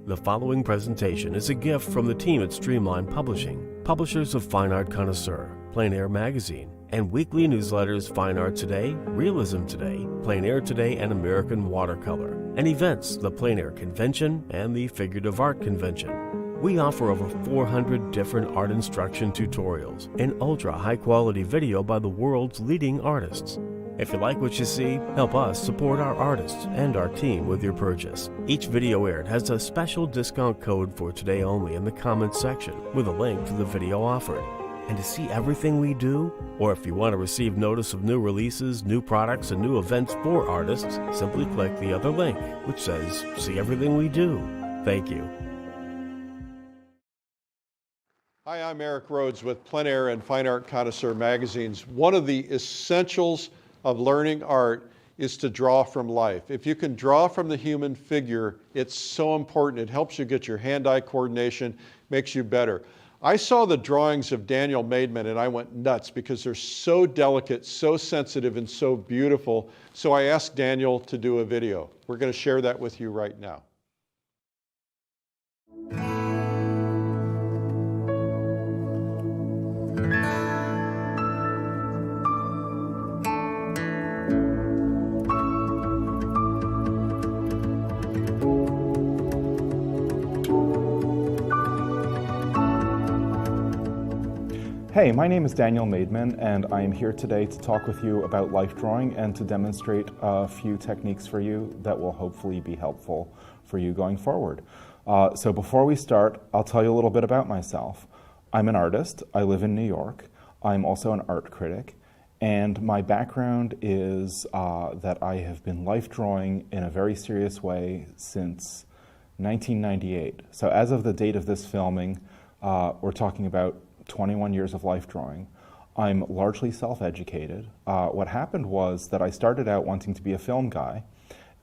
The following presentation is a gift from the team at Streamline Publishing, publishers of Fine Art Connoisseur, Plein Air Magazine, and weekly newsletters Fine Art Today, Realism Today, Plein Air Today, and American Watercolor, and events, the Plein Air Convention and the Figurative Art Convention. We offer over 400 different art instruction tutorials and ultra high-quality video by the world's leading artists. If you like what you see, help us support our artists and our team with your purchase. Each video aired has a special discount code for today only in the comments section with a link to the video offered. And to see everything we do, or if you want to receive notice of new releases, new products, and new events for artists, simply click the other link, which says, "See everything we do." Thank you. Hi, I'm Eric Rhodes with Plein Air and Fine Art Connoisseur magazines. One of the essentials of learning art is to draw from life. If you can draw from the human figure, it's so important. It helps you get your hand-eye coordination, makes you better. I saw the drawings of Daniel Maidman and I went nuts because they're so delicate, so sensitive, and so beautiful. So I asked Daniel to do a video. We're going to share that with you right now. Hey, my name is Daniel Maidman, and I am here today to talk with you about life drawing and to demonstrate a few techniques for you that will hopefully be helpful for you going forward. So before we start, I'll tell you a little bit about myself. I'm an artist. I live in New York. I'm also an art critic, and my background is that I have been life drawing in a very serious way since 1998. So as of the date of this filming, we're talking about 21 years of life drawing. I'm largely self-educated. What happened was that I started out wanting to be a film guy,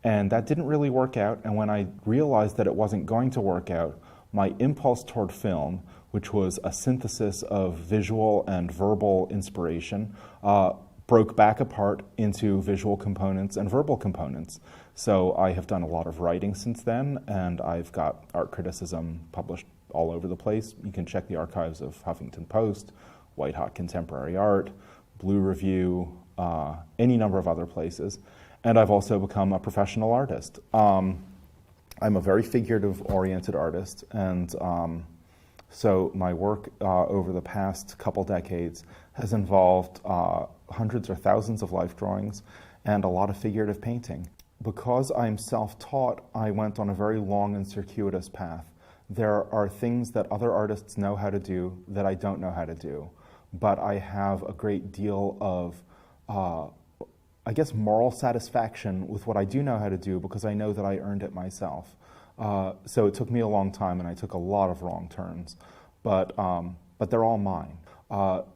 and that didn't really work out, and when I realized that it wasn't going to work out, my impulse toward film, which was a synthesis of visual and verbal inspiration, broke back apart into visual components and verbal components. So I have done a lot of writing since then, and I've got art criticism published all over the place. You can check the archives of Huffington Post, White Hot Contemporary Art, Blue Review, any number of other places. And I've also become a professional artist. I'm a very figurative-oriented artist, and so my work over the past couple decades has involved hundreds or thousands of life drawings and a lot of figurative painting. Because I'm self-taught, I went on a very long and circuitous path. There are things that other artists know how to do that I don't know how to do, but I have a great deal of, I guess, moral satisfaction with what I do know how to do because I know that I earned it myself. So it took me a long time and I took a lot of wrong turns, but they're all mine.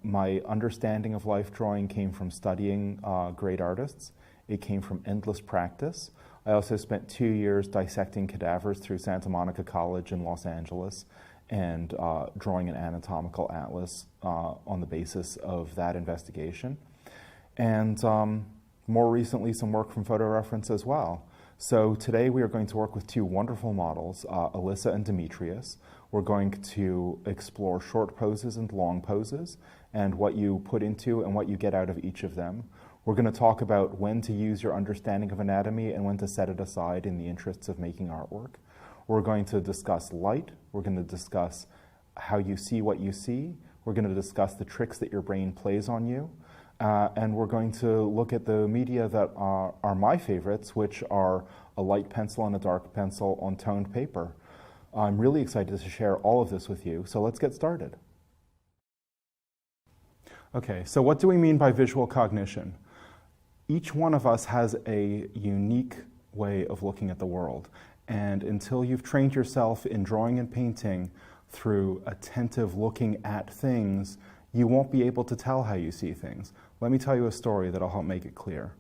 My understanding of life drawing came from studying great artists. It came from endless practice. I also spent 2 years dissecting cadavers through Santa Monica College in Los Angeles and drawing an anatomical atlas on the basis of that investigation. And more recently, some work from photo reference as well. So today we are going to work with two wonderful models, Alyssa and Demetrius. We're going to explore short poses and long poses and what you put into and what you get out of each of them. We're going to talk about when to use your understanding of anatomy and when to set it aside in the interests of making artwork. We're going to discuss light. We're going to discuss how you see what you see. We're going to discuss the tricks that your brain plays on you. And we're going to look at the media that are my favorites, which are a light pencil and a dark pencil on toned paper. I'm really excited to share all of this with you, so let's get started. Okay, so what do we mean by visual cognition? Each one of us has a unique way of looking at the world, and until you've trained yourself in drawing and painting through attentive looking at things, you won't be able to tell how you see things. Let me tell you a story that'll help make it clear.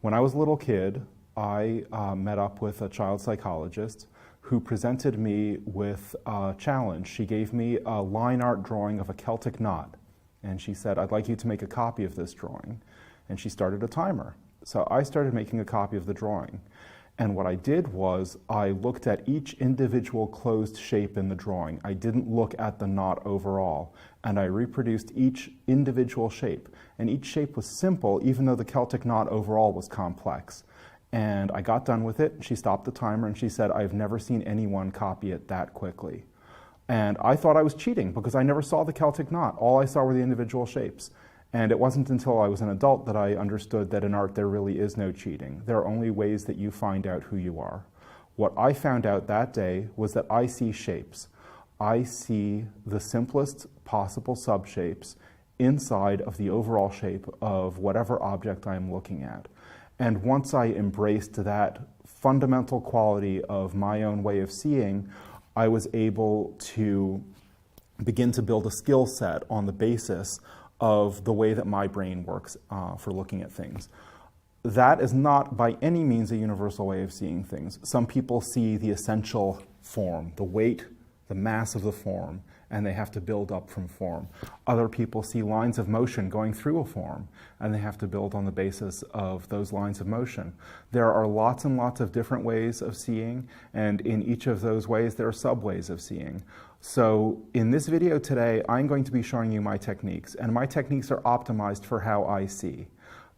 When I was a little kid, I met up with a child psychologist who presented me with a challenge. She gave me a line art drawing of a Celtic knot, and she said, "I'd like you to make a copy of this drawing." And she started a timer. So I started making a copy of the drawing. And what I did was I looked at each individual closed shape in the drawing. I didn't look at the knot overall. And I reproduced each individual shape. And each shape was simple, even though the Celtic knot overall was complex. And I got done with it. She stopped the timer and she said, "I've never seen anyone copy it that quickly." And I thought I was cheating because I never saw the Celtic knot. All I saw were the individual shapes. And it wasn't until I was an adult that I understood that in art there really is no cheating. There are only ways that you find out who you are. What I found out that day was that I see shapes. I see the simplest possible subshapes inside of the overall shape of whatever object I'm looking at. And once I embraced that fundamental quality of my own way of seeing, I was able to begin to build a skill set on the basis of the way that my brain works for looking at things. That is not by any means a universal way of seeing things. Some people see the essential form, the weight, the mass of the form, and they have to build up from form. Other people see lines of motion going through a form, and they have to build on the basis of those lines of motion. There are lots and lots of different ways of seeing, and in each of those ways there are sub-ways of seeing. So in this video today, I'm going to be showing you my techniques, and my techniques are optimized for how I see.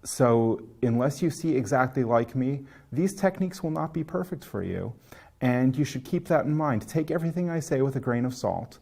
So unless you see exactly like me, these techniques will not be perfect for you. And you should keep that in mind. Take everything I say with a grain of salt.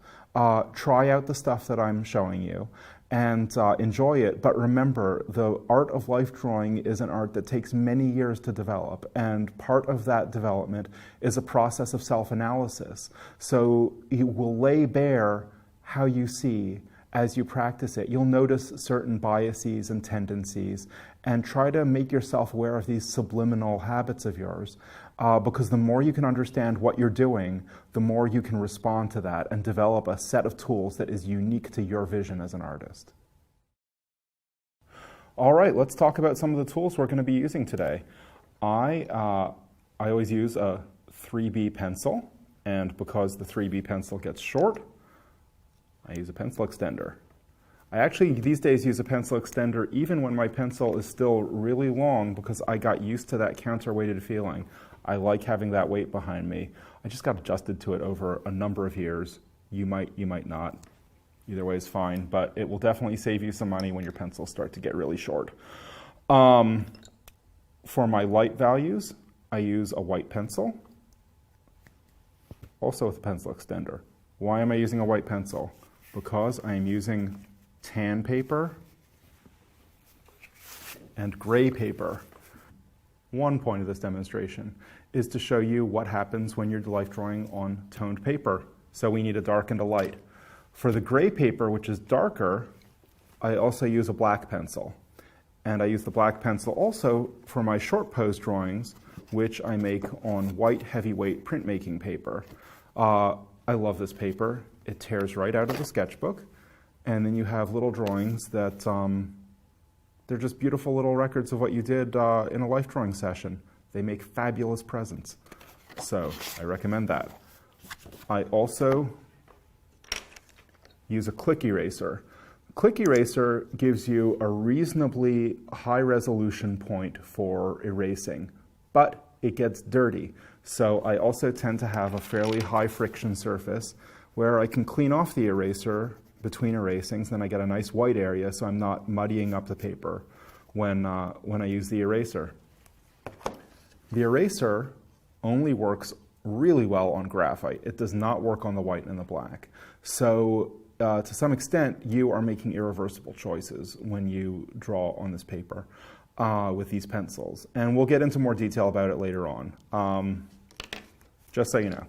Try out the stuff that I'm showing you and enjoy it. But remember, the art of life drawing is an art that takes many years to develop. And part of that development is a process of self-analysis. So you will lay bare how you see as you practice it. You'll notice certain biases and tendencies and try to make yourself aware of these subliminal habits of yours. Because the more you can understand what you're doing, the more you can respond to that and develop a set of tools that is unique to your vision as an artist. All right, let's talk about some of the tools we're going to be using today. I always use a 3B pencil, and because the 3B pencil gets short, I use a pencil extender. I actually these days use a pencil extender even when my pencil is still really long because I got used to that counterweighted feeling. I like having that weight behind me. I just got adjusted to it over a number of years. You might not. Either way is fine, but it will definitely save you some money when your pencils start to get really short. For my light values, I use a white pencil, also with a pencil extender. Why am I using a white pencil? Because I am using tan paper and gray paper. One point of this demonstration is to show you what happens when you're life drawing on toned paper. So we need a dark and a light. For the gray paper, which is darker, I also use a black pencil. And I use the black pencil also for my short pose drawings, which I make on white heavyweight printmaking paper. I love this paper. It tears right out of the sketchbook. And then you have little drawings that they're just beautiful little records of what you did in a life drawing session. They make fabulous presents. So I recommend that. I also use a click eraser. Click eraser gives you a reasonably high resolution point for erasing, but it gets dirty. So I also tend to have a fairly high friction surface where I can clean off the eraser between erasings, then I get a nice white area so I'm not muddying up the paper when I use the eraser. The eraser only works really well on graphite. It does not work on the white and the black. So to some extent, you are making irreversible choices when you draw on this paper with these pencils. And we'll get into more detail about it later on, just so you know.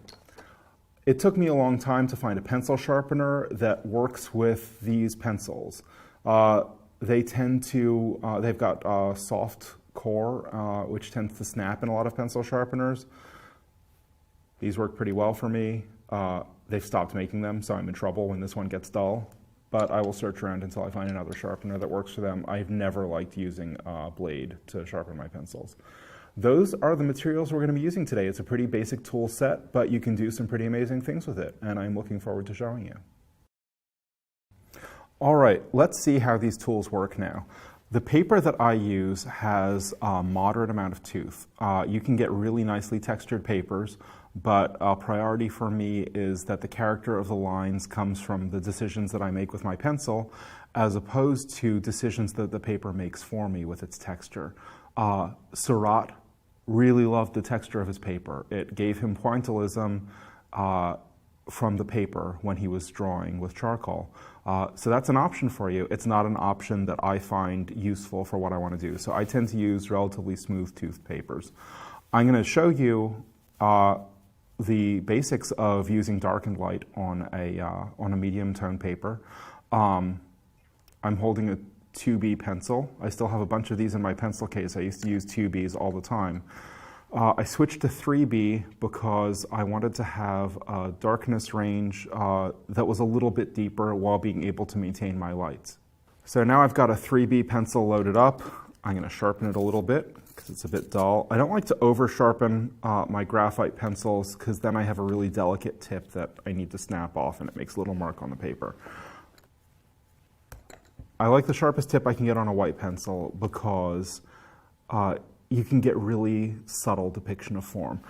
It took me a long time to find a pencil sharpener that works with these pencils. They tend to, they've got a soft core, which tends to snap in a lot of pencil sharpeners. These work pretty well for me. They've stopped making them, so I'm in trouble when this one gets dull. But I will search around until I find another sharpener that works for them. I've never liked using a blade to sharpen my pencils. Those are the materials we're going to be using today. It's a pretty basic tool set, but you can do some pretty amazing things with it, and I'm looking forward to showing you. All right, let's see how these tools work now. The paper that I use has a moderate amount of tooth. You can get really nicely textured papers, but a priority for me is that the character of the lines comes from the decisions that I make with my pencil, as opposed to decisions that the paper makes for me with its texture. Seurat really loved the texture of his paper. It gave him pointillism from the paper when he was drawing with charcoal. So that's an option for you. It's not an option that I find useful for what I want to do. So I tend to use relatively smooth toothed papers. I'm going to show you the basics of using dark and light on a medium tone paper. I'm holding a 2B pencil. I still have a bunch of these in my pencil case. I used to use 2Bs all the time. I switched to 3B because I wanted to have a darkness range that was a little bit deeper while being able to maintain my lights. So now I've got a 3B pencil loaded up. I'm going to sharpen it a little bit because it's a bit dull. I don't like to over sharpen my graphite pencils because then I have a really delicate tip that I need to snap off and it makes a little mark on the paper. I like the sharpest tip I can get on a white pencil because you can get really subtle depiction of form.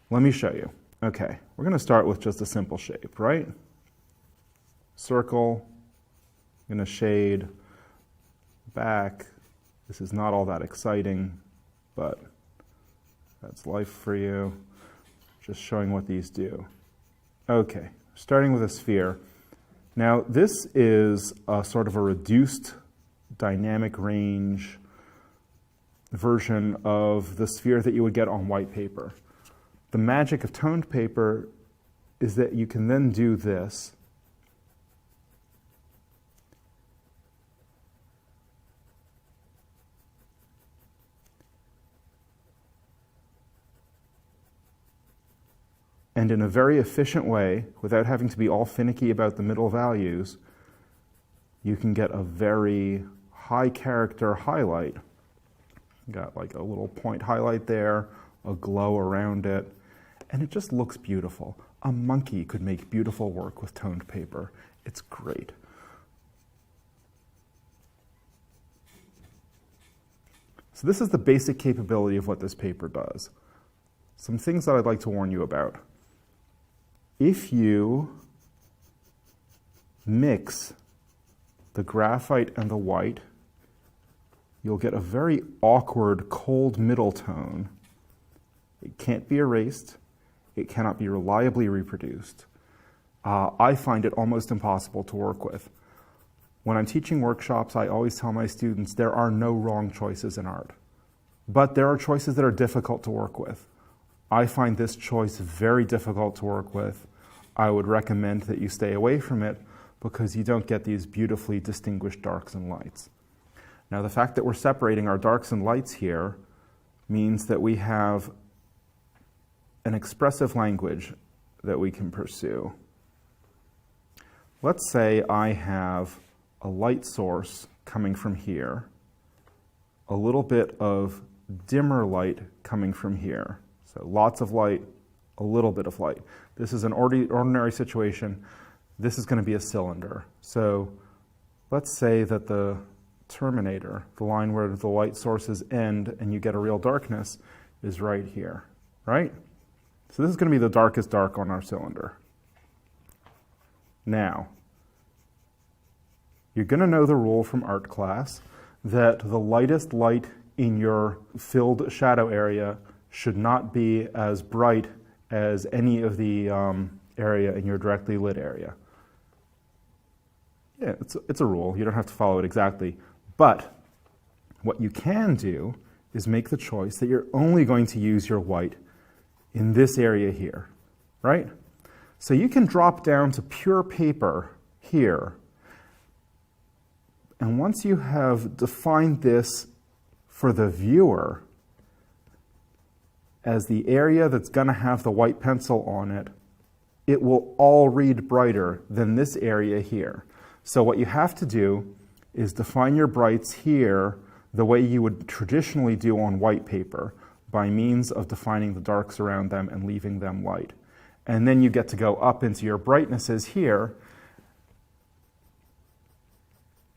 Let me show you. Okay, we're going to start with just a simple shape, right? Circle, I'm going to shade back. This is not all that exciting, but that's life for you. Just showing what these do. Okay, starting with a sphere. Now, this is a sort of a reduced dynamic range version of the sphere that you would get on white paper. The magic of toned paper is that you can then do this. And in a very efficient way, without having to be all finicky about the middle values, you can get a very high character highlight. Got like a little point highlight there, a glow around it, and it just looks beautiful. A monkey could make beautiful work with toned paper. It's great. So this is the basic capability of what this paper does. Some things that I'd like to warn you about. If you mix the graphite and the white, you'll get a very awkward cold middle tone. It can't be erased. It cannot be reliably reproduced. I find it almost impossible to work with. When I'm teaching workshops, I always tell my students there are no wrong choices in art, but there are choices that are difficult to work with. I find this choice very difficult to work with. I would recommend that you stay away from it because you don't get these beautifully distinguished darks and lights. Now, the fact that we're separating our darks and lights here means that we have an expressive language that we can pursue. Let's say I have a light source coming from here, a little bit of dimmer light coming from here. So lots of light, a little bit of light. This is an ordinary situation. This is going to be a cylinder. So let's say that the terminator, the line where the light sources end and you get a real darkness, is right here, right? So this is going to be the darkest dark on our cylinder. Now, you're going to know the rule from art class that the lightest light in your filled shadow area should not be as bright as any of the area in your directly lit area. Yeah, it's a rule. You don't have to follow it exactly. But what you can do is make the choice that you're only going to use your white in this area here, right? So you can drop down to pure paper here. And once you have defined this for the viewer as the area that's going to have the white pencil on it, it will all read brighter than this area here. So what you have to do is define your brights here the way you would traditionally do on white paper, by means of defining the darks around them and leaving them light. And then you get to go up into your brightnesses here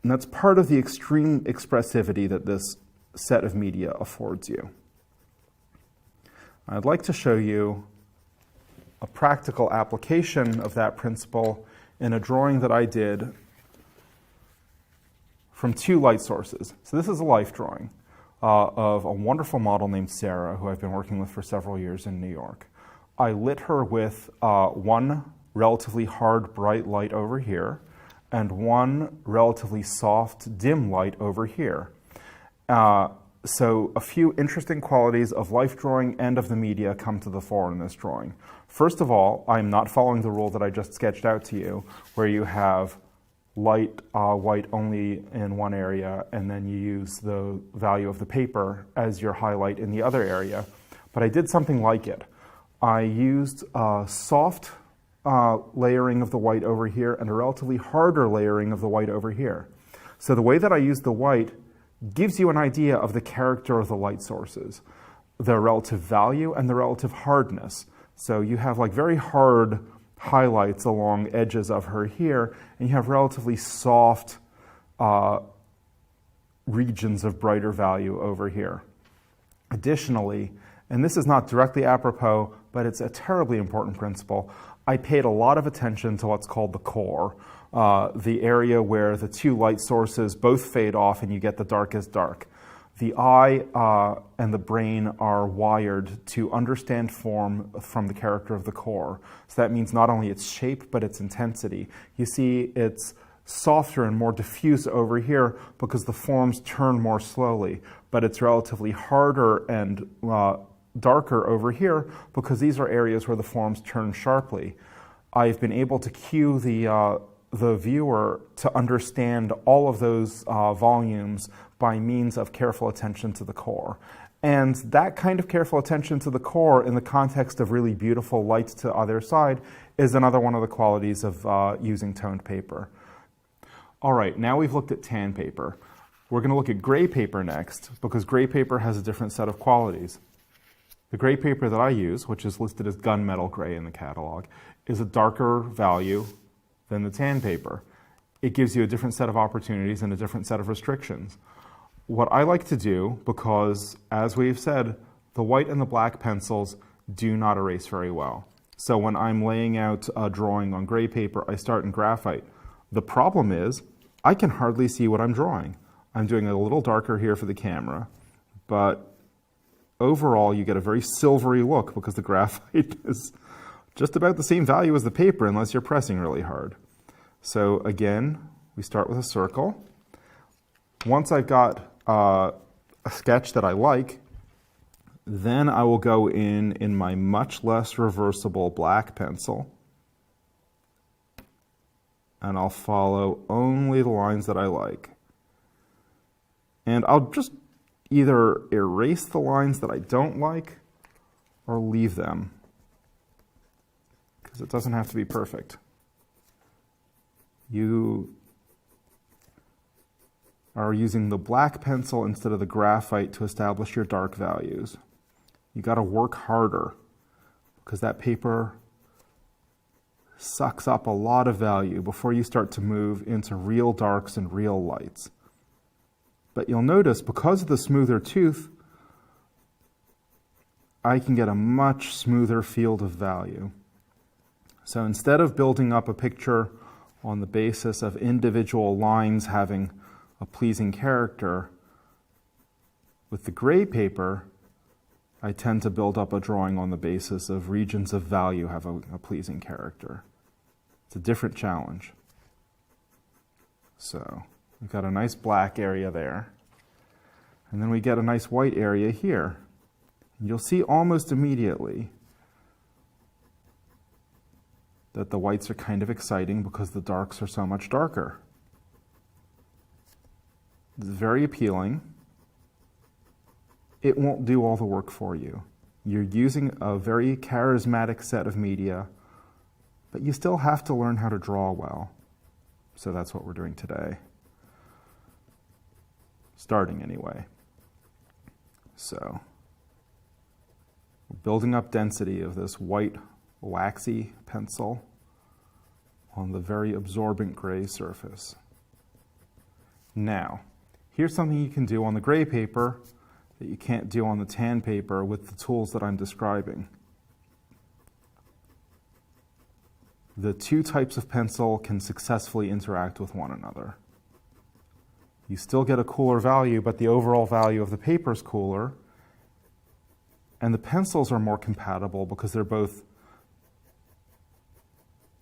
And that's part of the extreme expressivity that this set of media affords you. I'd like to show you a practical application of that principle in a drawing that I did from two light sources. So this is a life drawing of a wonderful model named Sarah, who I've been working with for several years in New York. I lit her with one relatively hard, bright light over here, and one relatively soft, dim light over here. So a few interesting qualities of life drawing and of the media come to the fore in this drawing. First of all, I'm not following the rule that I just sketched out to you, where you have light white only in one area, and then you use the value of the paper as your highlight in the other area. But I did something like it. I used a soft layering of the white over here and a relatively harder layering of the white over here. So the way that I use the white gives you an idea of the character of the light sources, the relative value and the relative hardness. So you have like very hard highlights along edges of her here, and you have relatively soft regions of brighter value over here. Additionally, and this is not directly apropos, but it's a terribly important principle, I paid a lot of attention to what's called the core, the area where the two light sources both fade off and you get the darkest dark. The eye and the brain are wired to understand form from the character of the core. So that means not only its shape, but its intensity. You see it's softer and more diffuse over here because the forms turn more slowly, but it's relatively harder and darker over here because these are areas where the forms turn sharply. I've been able to cue the viewer to understand all of those volumes by means of careful attention to the core. And that kind of careful attention to the core in the context of really beautiful light to either side is another one of the qualities of using toned paper. All right, now we've looked at tan paper. We're going to look at gray paper next because gray paper has a different set of qualities. The gray paper that I use, which is listed as gunmetal gray in the catalog, is a darker value than the tan paper. It gives you a different set of opportunities and a different set of restrictions. What I like to do, because as we've said, the white and the black pencils do not erase very well. So when I'm laying out a drawing on gray paper, I start in graphite. The problem is, I can hardly see what I'm drawing. I'm doing it a little darker here for the camera, but overall you get a very silvery look because the graphite is just about the same value as the paper unless you're pressing really hard. So again, we start with a circle. Once I've got a sketch that I like, then I will go in my much less reversible black pencil, and I'll follow only the lines that I like. And I'll just either erase the lines that I don't like or leave them, because it doesn't have to be perfect. You are using the black pencil instead of the graphite to establish your dark values. You got to work harder because that paper sucks up a lot of value before you start to move into real darks and real lights. But you'll notice because of the smoother tooth, I can get a much smoother field of value. So instead of building up a picture on the basis of individual lines having a pleasing character, with the gray paper, I tend to build up a drawing on the basis of regions of value have a pleasing character. It's a different challenge. So we've got a nice black area there, and then we get a nice white area here. And you'll see almost immediately that the whites are kind of exciting because the darks are so much darker. It's very appealing. It won't do all the work for you. You're using a very charismatic set of media, but you still have to learn how to draw well. So that's what we're doing today. Starting anyway. So, we're building up density of this white, waxy pencil on the very absorbent gray surface. Now, here's something you can do on the gray paper that you can't do on the tan paper with the tools that I'm describing. The two types of pencil can successfully interact with one another. You still get a cooler value, but the overall value of the paper is cooler. And the pencils are more compatible because they're both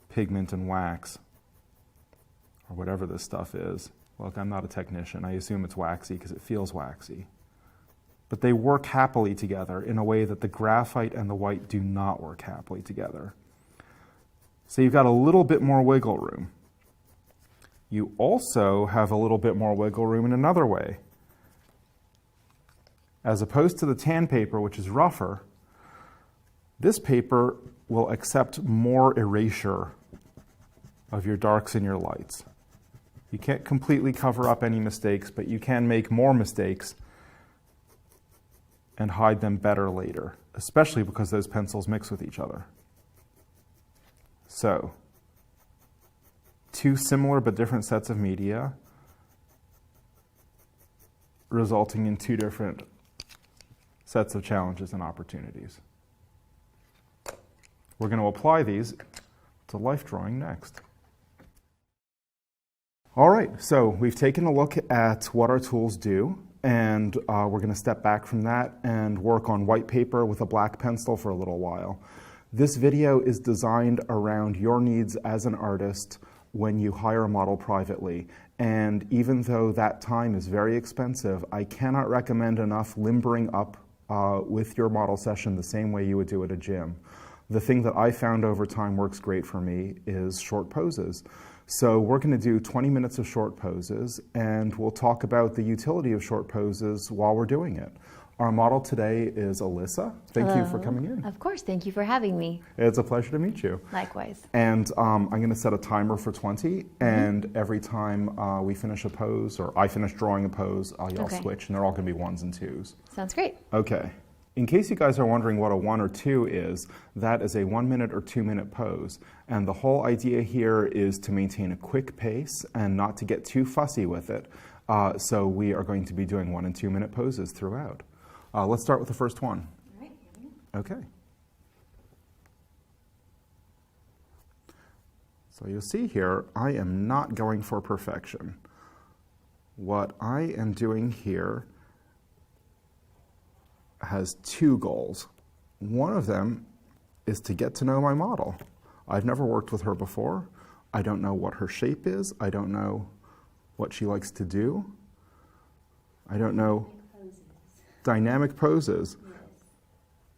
pigment and wax, or whatever this stuff is. Look, I'm not a technician. I assume it's waxy because it feels waxy. But they work happily together in a way that the graphite and the white do not work happily together. So you've got a little bit more wiggle room. You also have a little bit more wiggle room in another way. As opposed to the tan paper, which is rougher, this paper will accept more erasure of your darks and your lights. You can't completely cover up any mistakes, but you can make more mistakes and hide them better later, especially because those pencils mix with each other. So, two similar but different sets of media, resulting in two different sets of challenges and opportunities. We're going to apply these to life drawing next. All right, so we've taken a look at what our tools do, and we're going to step back from that and work on white paper with a black pencil for a little while. This video is designed around your needs as an artist when you hire a model privately. And even though that time is very expensive, I cannot recommend enough limbering up with your model session the same way you would do at a gym. The thing that I found over time works great for me is short poses. So we're going to do 20 minutes of short poses, and we'll talk about the utility of short poses while we're doing it. Our model today is Alyssa. Thank you for coming in. Of course, thank you for having me. It's a pleasure to meet you. Likewise. And I'm going to set a timer for 20, and every time we finish a pose, or I finish drawing a pose, I'll yell switch, and they're all going to be ones and twos. Sounds great. Okay. In case you guys are wondering what a 1 or 2 is, that is a 1 minute or 2 minute pose. And the whole idea here is to maintain a quick pace and not to get too fussy with it. So we are going to be doing 1 and 2 minute poses throughout. Let's start with the first one. All right. Okay. So you'll see here, I am not going for perfection. What I am doing here has 2 goals. One of them is to get to know my model. I've never worked with her before. I don't know what her shape is. I don't know what she likes to do. I don't know dynamic poses. Yes.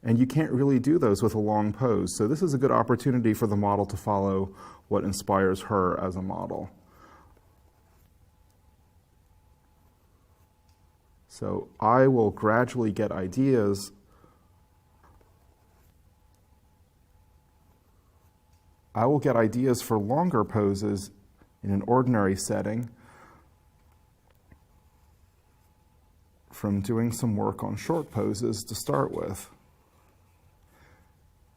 And you can't really do those with a long pose. So this is a good opportunity for the model to follow what inspires her as a model. So I will gradually get ideas. I will get ideas for longer poses in an ordinary setting from doing some work on short poses to start with,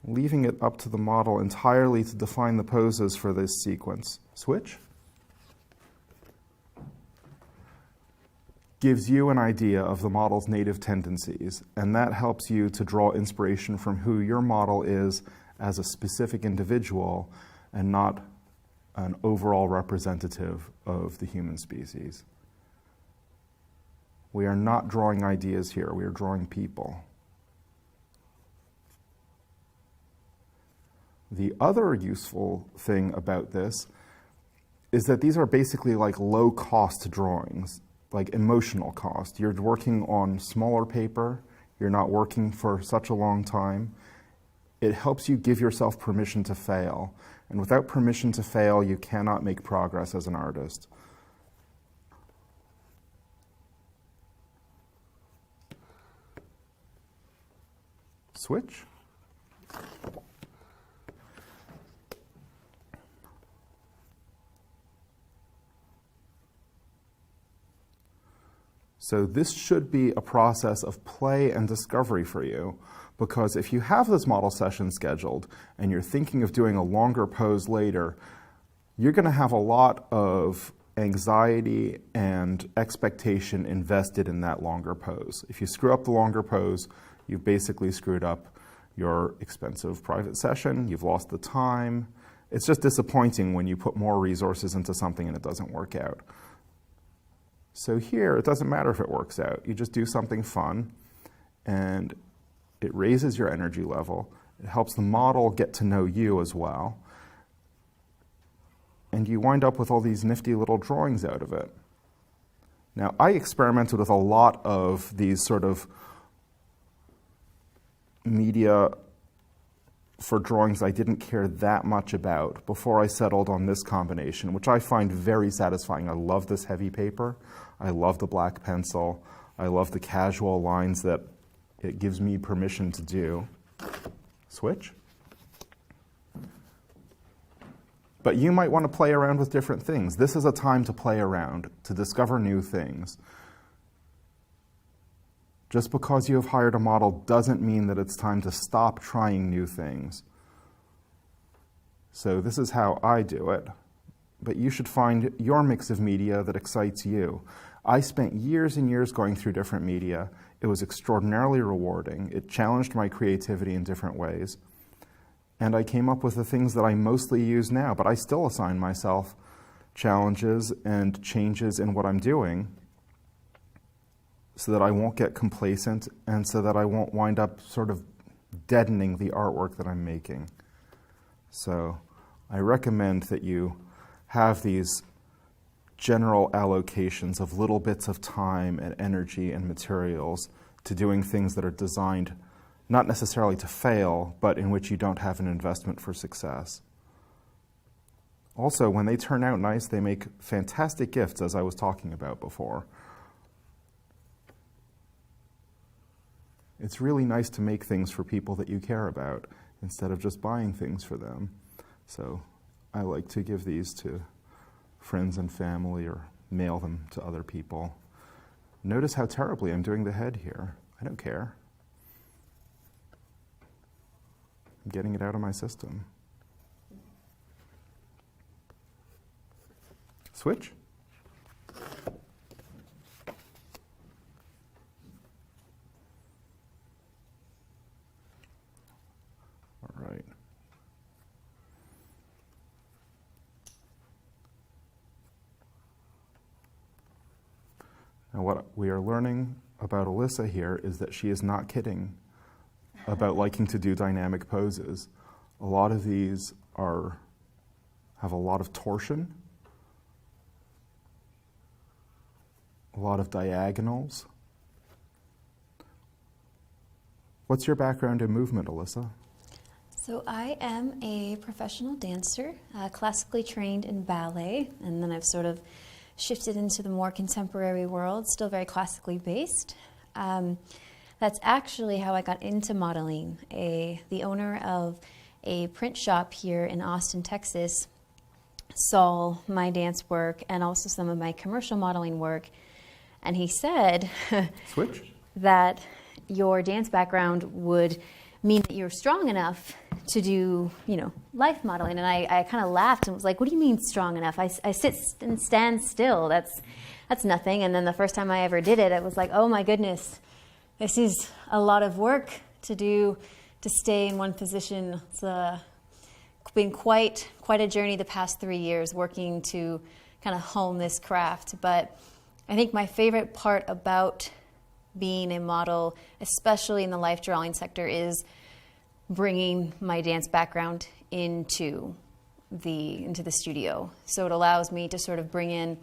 leaving it up to the model entirely to define the poses for this sequence. Switch. Gives you an idea of the model's native tendencies, and that helps you to draw inspiration from who your model is as a specific individual and not an overall representative of the human species. We are not drawing ideas here, we are drawing people. The other useful thing about this is that these are basically like low-cost drawings, like emotional cost. You're working on smaller paper, you're not working for such a long time. It helps you give yourself permission to fail. And without permission to fail, you cannot make progress as an artist. Switch. So this should be a process of play and discovery for you, because if you have this model session scheduled and you're thinking of doing a longer pose later, you're going to have a lot of anxiety and expectation invested in that longer pose. If you screw up the longer pose, you've basically screwed up your expensive private session, you've lost the time. It's just disappointing when you put more resources into something and it doesn't work out. So here, it doesn't matter if it works out. You just do something fun, and it raises your energy level. It helps the model get to know you as well. And you wind up with all these nifty little drawings out of it. Now, I experimented with a lot of these sort of media for drawings I didn't care that much about before I settled on this combination, which I find very satisfying. I love this heavy paper. I love the black pencil. I love the casual lines that it gives me permission to do. Switch. But you might want to play around with different things. This is a time to play around, to discover new things. Just because you have hired a model doesn't mean that it's time to stop trying new things. So this is how I do it. But you should find your mix of media that excites you. I spent years and years going through different media. It was extraordinarily rewarding. It challenged my creativity in different ways. And I came up with the things that I mostly use now, but I still assign myself challenges and changes in what I'm doing so that I won't get complacent and so that I won't wind up sort of deadening the artwork that I'm making. So I recommend that you have these general allocations of little bits of time and energy and materials to doing things that are designed not necessarily to fail, but in which you don't have an investment for success. Also, when they turn out nice, they make fantastic gifts, as I was talking about before. It's really nice to make things for people that you care about instead of just buying things for them. So I like to give these to friends and family or mail them to other people. Notice how terribly I'm doing the head here. I don't care. I'm getting it out of my system. Switch. All right. Now what we are learning about Alyssa here is that she is not kidding about liking to do dynamic poses. A lot of these have a lot of torsion, a lot of diagonals. What's your background in movement, Alyssa? So I am a professional dancer, classically trained in ballet, and then I've sort of shifted into the more contemporary world, still very classically based. That's actually how I got into modeling. The owner of a print shop here in Austin, Texas, saw my dance work and also some of my commercial modeling work, and he said Switch. that your dance background would mean that you're strong enough to do, life modeling. And I kind of laughed and was like, what do you mean strong enough? I sit and stand still. That's nothing. And then the first time I ever did it, it was like, oh my goodness, this is a lot of work to do to stay in one position. It's been quite a journey the past 3 years working to kind of hone this craft. But I think my favorite part about being a model, especially in the life drawing sector, is bringing my dance background into the studio. So it allows me to sort of bring in,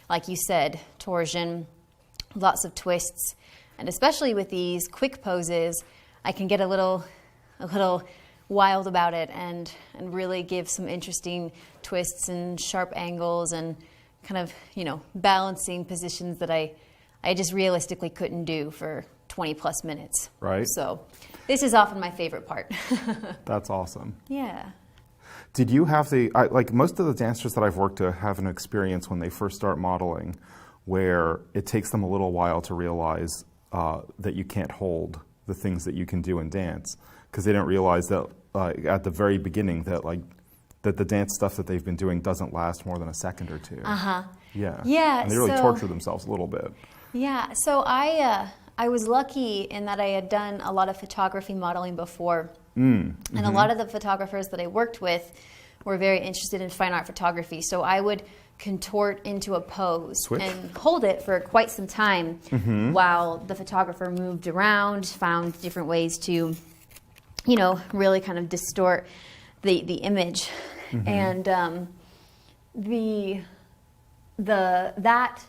like you said, torsion, lots of twists, and especially with these quick poses, I can get a little wild about it and really give some interesting twists and sharp angles and kind of, balancing positions that I just realistically couldn't do for 20 plus minutes. Right. So this is often my favorite part. That's awesome. Yeah. Did you have like most of the dancers that I've worked with have an experience when they first start modeling where it takes them a little while to realize that you can't hold the things that you can do in dance, because they don't realize that at the very beginning that that the dance stuff that they've been doing doesn't last more than a second or two. Yeah. Yeah, And they really so- torture themselves a little bit. Yeah, so I was lucky in that I had done a lot of photography modeling before. And a lot of the photographers that I worked with were very interested in fine art photography. So I would contort into a pose Switch. and hold it for quite some time while the photographer moved around, found different ways to, you know, really kind of distort the image. And that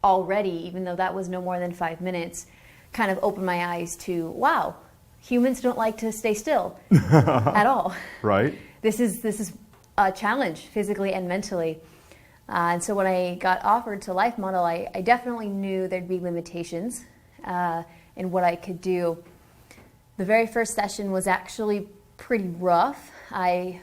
already, even though that was no more than 5 minutes, kind of opened my eyes to, wow, humans don't like to stay still at all. Right. This is a challenge physically and mentally. And so when I got offered to life model, I definitely knew there'd be limitations in what I could do. The very first session was actually pretty rough. I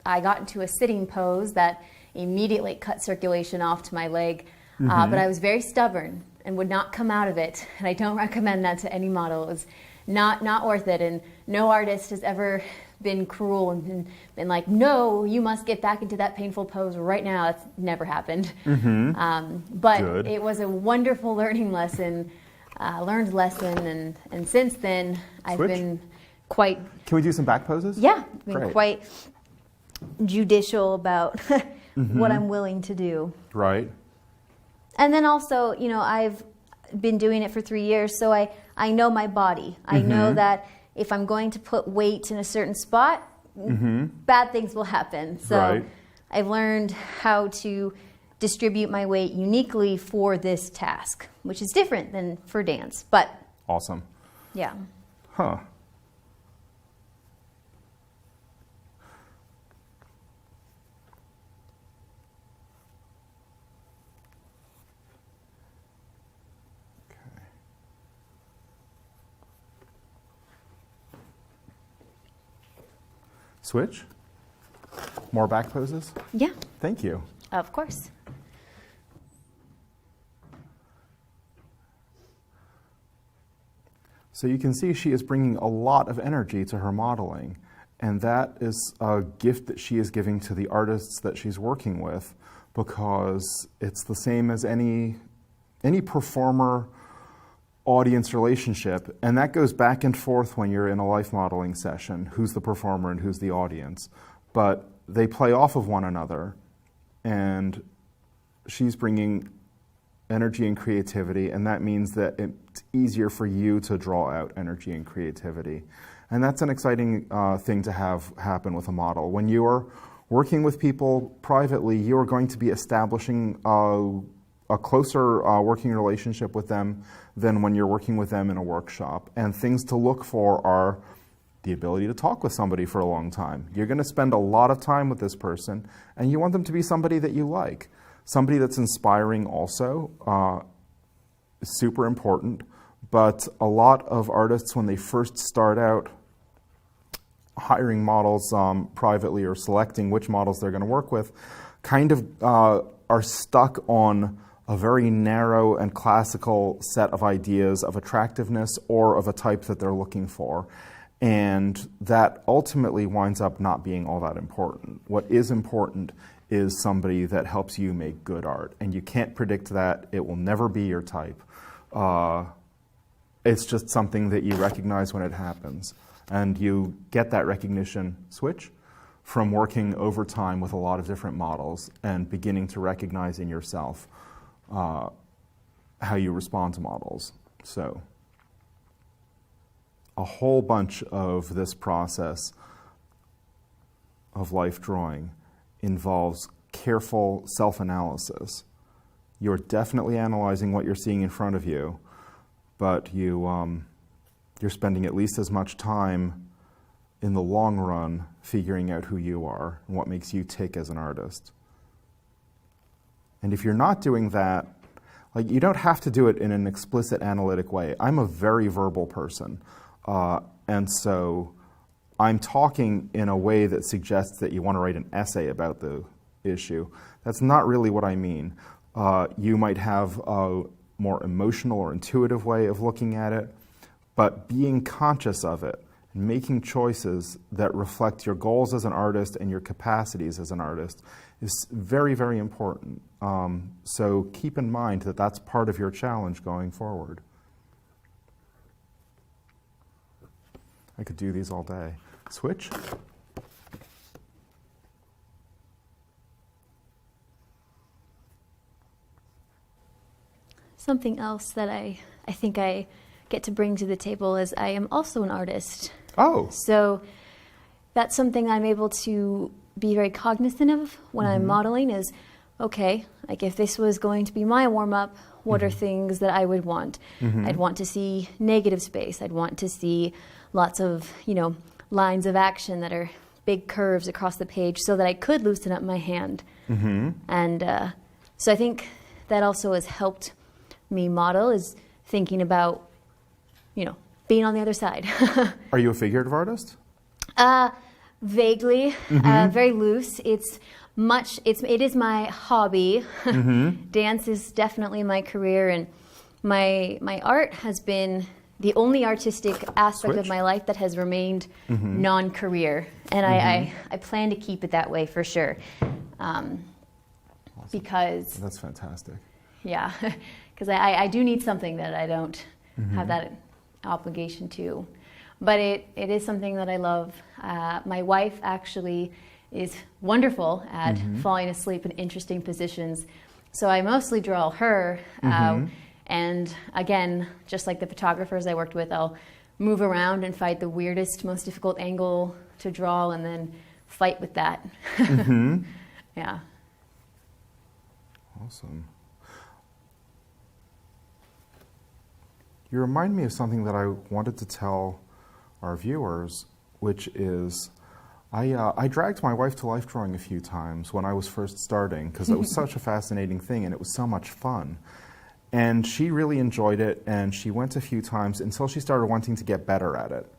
got into a sitting pose that immediately cut circulation off to my leg, but I was very stubborn and would not come out of it. And I don't recommend that to any model. It was not worth it. And no artist has ever been cruel and been like, no, you must get back into that painful pose right now. That's never happened. But Good. it was a wonderful learning lesson, and since then I've Switch. been quite, Can we do some back poses? yeah, been Great. quite judicial about what I'm willing to do. Right. And then also, you know, I've been doing it for 3 years, so I know my body. I know that if I'm going to put weight in a certain spot, bad things will happen. So Right. I've learned how to distribute my weight uniquely for this task, which is different than for dance. But Awesome. yeah. Huh. Okay. Switch. More back poses? Yeah, Thank you. of course. So you can see she is bringing a lot of energy to her modeling, and that is a gift that she is giving to the artists that she's working with, because it's the same as any performer audience relationship, and that goes back and forth when you're in a life modeling session, who's the performer and who's the audience, but they play off of one another, and she's bringing energy and creativity, and that means that it's easier for you to draw out energy and creativity. And that's an exciting thing to have happen with a model. When you are working with people privately, you are going to be establishing a closer working relationship with them than when you're working with them in a workshop. And things to look for are the ability to talk with somebody for a long time. You're going to spend a lot of time with this person, and you want them to be somebody that you like. Somebody that's inspiring also, is super important, but a lot of artists, when they first start out hiring models privately or selecting which models they're going to work with, kind of are stuck on a very narrow and classical set of ideas of attractiveness or of a type that they're looking for. And that ultimately winds up not being all that important. What is important is somebody that helps you make good art. And you can't predict that. It will never be your type. It's just something that you recognize when it happens. And you get that recognition, switch, from working over time with a lot of different models and beginning to recognize in yourself how you respond to models. So a whole bunch of this process of life drawing involves careful self-analysis. You're definitely analyzing what you're seeing in front of you, but you're spending at least as much time in the long run figuring out who you are and what makes you tick as an artist. And if you're not doing that, like, you don't have to do it in an explicit analytic way. I'm a very verbal person, and so I'm talking in a way that suggests that you want to write an essay about the issue. That's not really what I mean. You might have a more emotional or intuitive way of looking at it, but being conscious of it and making choices that reflect your goals as an artist and your capacities as an artist is very, very important. So keep in mind that that's part of your challenge going forward. I could do these all day. Switch. Something else that I think I get to bring to the table is I am also an artist. Oh. So that's something I'm able to be very cognizant of when I'm modeling is, okay, like if this was going to be my warm-up, what are things that I would want? I'd want to see negative space. I'd want to see lots of, lines of action that are big curves across the page so that I could loosen up my hand. And so I think that also has helped me model, is thinking about, being on the other side. Are you a figurative artist? Vaguely, very loose. It is my hobby. Dance is definitely my career, and my art has been the only artistic aspect of my life that has remained non-career, and I plan to keep it that way for sure. Because that's fantastic. Yeah, because I do need something that I don't have that obligation to. But it is something that I love. My wife actually is wonderful at falling asleep in interesting positions. So I mostly draw her. And again, just like the photographers I worked with, I'll move around and find the weirdest, most difficult angle to draw and then fight with that. Yeah. Awesome. You remind me of something that I wanted to tell our viewers, which is I dragged my wife to life drawing a few times when I was first starting because it was such a fascinating thing and it was so much fun. And she really enjoyed it, and she went a few times until she started wanting to get better at it.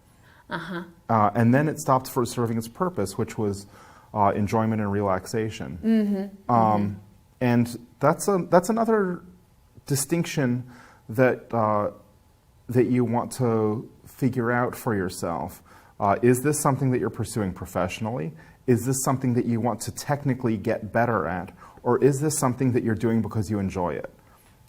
And then it stopped for serving its purpose, which was enjoyment and relaxation. And that's another distinction that that you want to figure out for yourself. Is this something that you're pursuing professionally? Is this something that you want to technically get better at? Or is this something that you're doing because you enjoy it?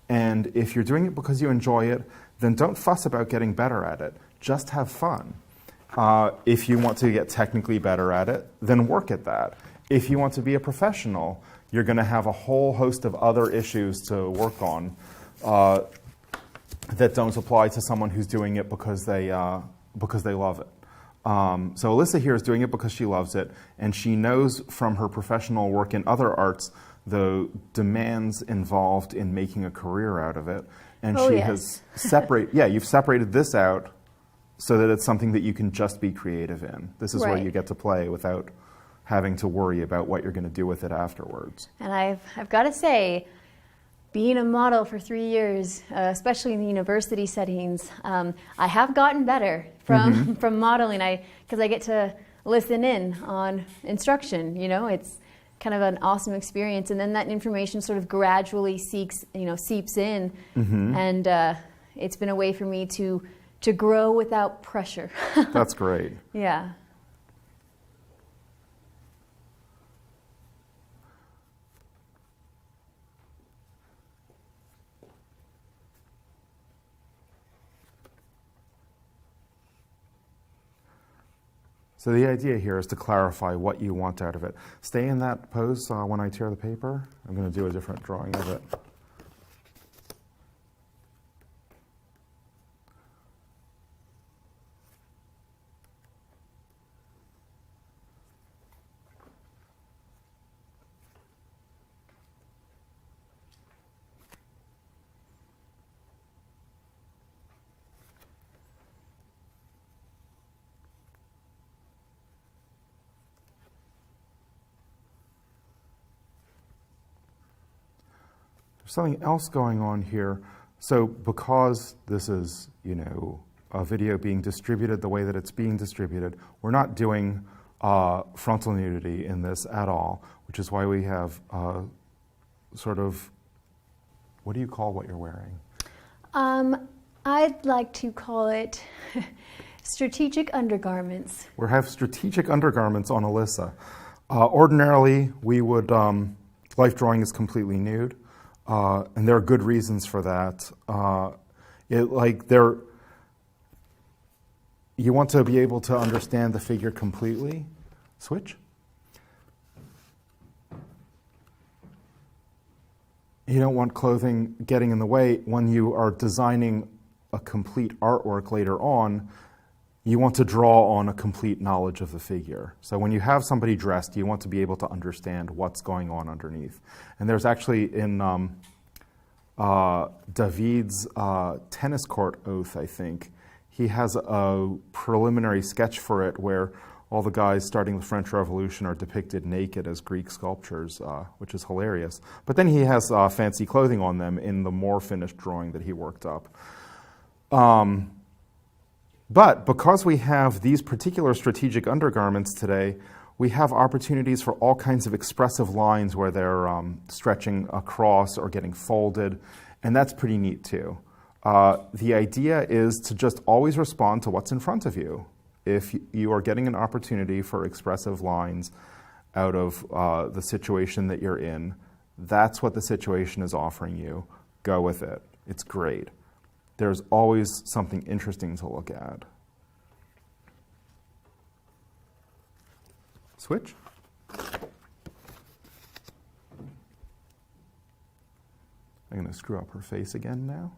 And if you're doing it because you enjoy it, then don't fuss about getting better at it. Just have fun. If you want to get technically better at it, then work at that. If you want to be a professional, you're going to have a whole host of other issues to work on that don't apply to someone who's doing it because they love it. So Alyssa here is doing it because she loves it, and she knows from her professional work in other arts the demands involved in making a career out of it. And has you've separated this out so that it's something that you can just be creative in. This is where you get to play without having to worry about what you're going to do with it afterwards. And I've got to say, being a model for 3 years, especially in the university settings, I have gotten better from modeling. Because I get to listen in on instruction. It's kind of an awesome experience, and then that information sort of gradually seeps in, and it's been a way for me to grow without pressure. That's great. Yeah. So the idea here is to clarify what you want out of it. Stay in that pose when I tear the paper. I'm going to do a different drawing of it. Something else going on here. So because this is, a video being distributed the way that it's being distributed, we're not doing frontal nudity in this at all, which is why we have sort of, what do you call what you're wearing? I'd like to call it Strategic undergarments. We have strategic undergarments on Alyssa. Ordinarily, we would, life drawing is completely nude, and there are good reasons for that. You want to be able to understand the figure completely. Switch. You don't want clothing getting in the way when you are designing a complete artwork later on. You want to draw on a complete knowledge of the figure. So when you have somebody dressed, you want to be able to understand what's going on underneath. And there's actually in David's tennis court oath, I think, he has a preliminary sketch for it where all the guys starting the French Revolution are depicted naked as Greek sculptures, which is hilarious. But then he has fancy clothing on them in the more finished drawing that he worked up. But because we have these particular strategic undergarments today, we have opportunities for all kinds of expressive lines where they're stretching across or getting folded, and that's pretty neat too. The idea is to just always respond to what's in front of you. If you are getting an opportunity for expressive lines out of the situation that you're in, that's what the situation is offering you. Go with it. It's great. There's always something interesting to look at. Switch. I'm going to screw up her face again now.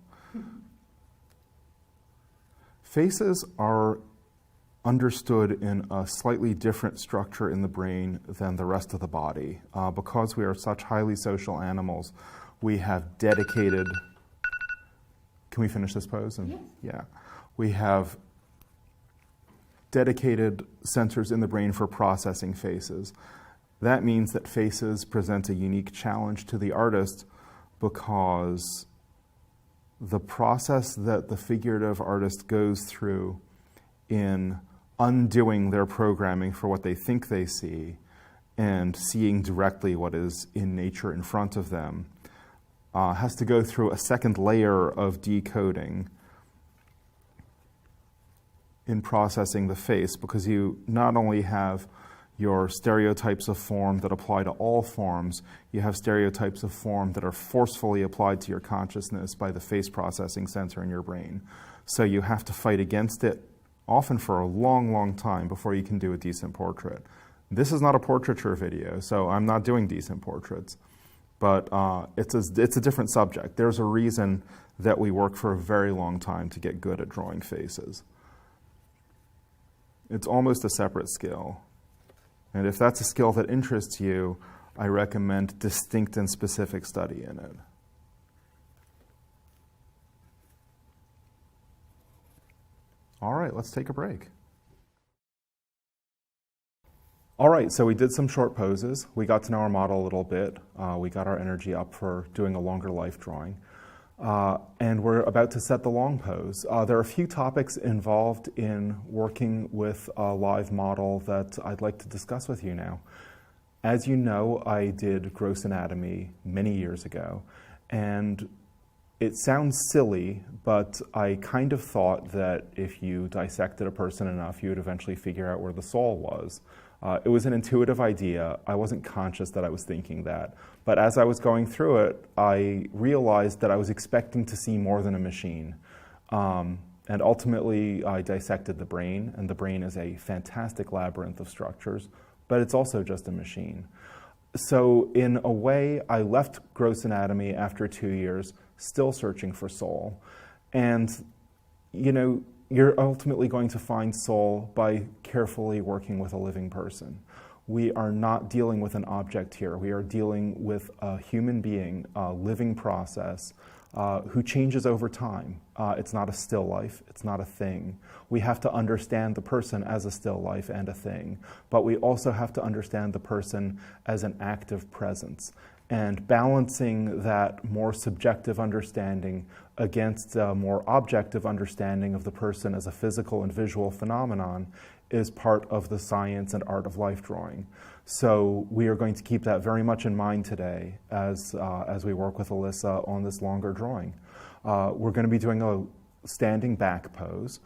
Faces are understood in a slightly different structure in the brain than the rest of the body. Because we are such highly social animals, we have dedicated... Can we finish this pose? Yeah. We have dedicated sensors in the brain for processing faces. That means that faces present a unique challenge to the artist because the process that the figurative artist goes through in undoing their programming for what they think they see and seeing directly what is in nature in front of them has to go through a second layer of decoding in processing the face, because you not only have your stereotypes of form that apply to all forms, you have stereotypes of form that are forcefully applied to your consciousness by the face processing sensor in your brain. So you have to fight against it often for a long, long time before you can do a decent portrait. This is not a portraiture video, so I'm not doing decent portraits. But it's a different subject. There's a reason that we work for a very long time to get good at drawing faces. It's almost a separate skill. And if that's a skill that interests you, I recommend distinct and specific study in it. All right, let's take a break. All right, so we did some short poses. We got to know our model a little bit. We got our energy up for doing a longer life drawing. And we're about to set the long pose. There are a few topics involved in working with a live model that I'd like to discuss with you now. As you know, I did gross anatomy many years ago, and it sounds silly, but I kind of thought that if you dissected a person enough, you would eventually figure out where the soul was. It was an intuitive idea. I wasn't conscious that I was thinking that. But as I was going through it, I realized that I was expecting to see more than a machine. And ultimately, I dissected the brain, and the brain is a fantastic labyrinth of structures, but it's also just a machine. So in a way, I left gross anatomy after 2 years, still searching for soul. And, you know, you're ultimately going to find soul by carefully working with a living person. We are not dealing with an object here. We are dealing with a human being, a living process, who changes over time. It's not a still life. It's not a thing. We have to understand the person as a still life and a thing, but we also have to understand the person as an active presence. And balancing that more subjective understanding against a more objective understanding of the person as a physical and visual phenomenon is part of the science and art of life drawing. So we are going to keep that very much in mind today as we work with Alyssa on this longer drawing. We're going to be doing a standing back pose.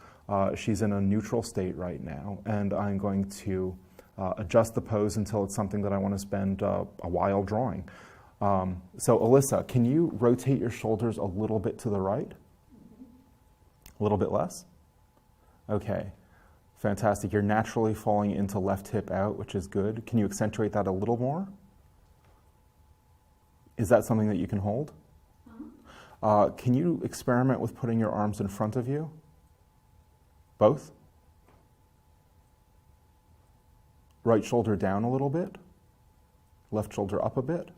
She's in a neutral state right now, and I'm going to adjust the pose until it's something that I want to spend a while drawing. So Alyssa, can you rotate your shoulders a little bit to the right? A little bit less? Okay, fantastic. You're naturally falling into left hip out, which is good. Can you accentuate that a little more? Is that something that you can hold? Can you experiment with putting your arms in front of you? Both? Right shoulder down a little bit. Left shoulder up a bit.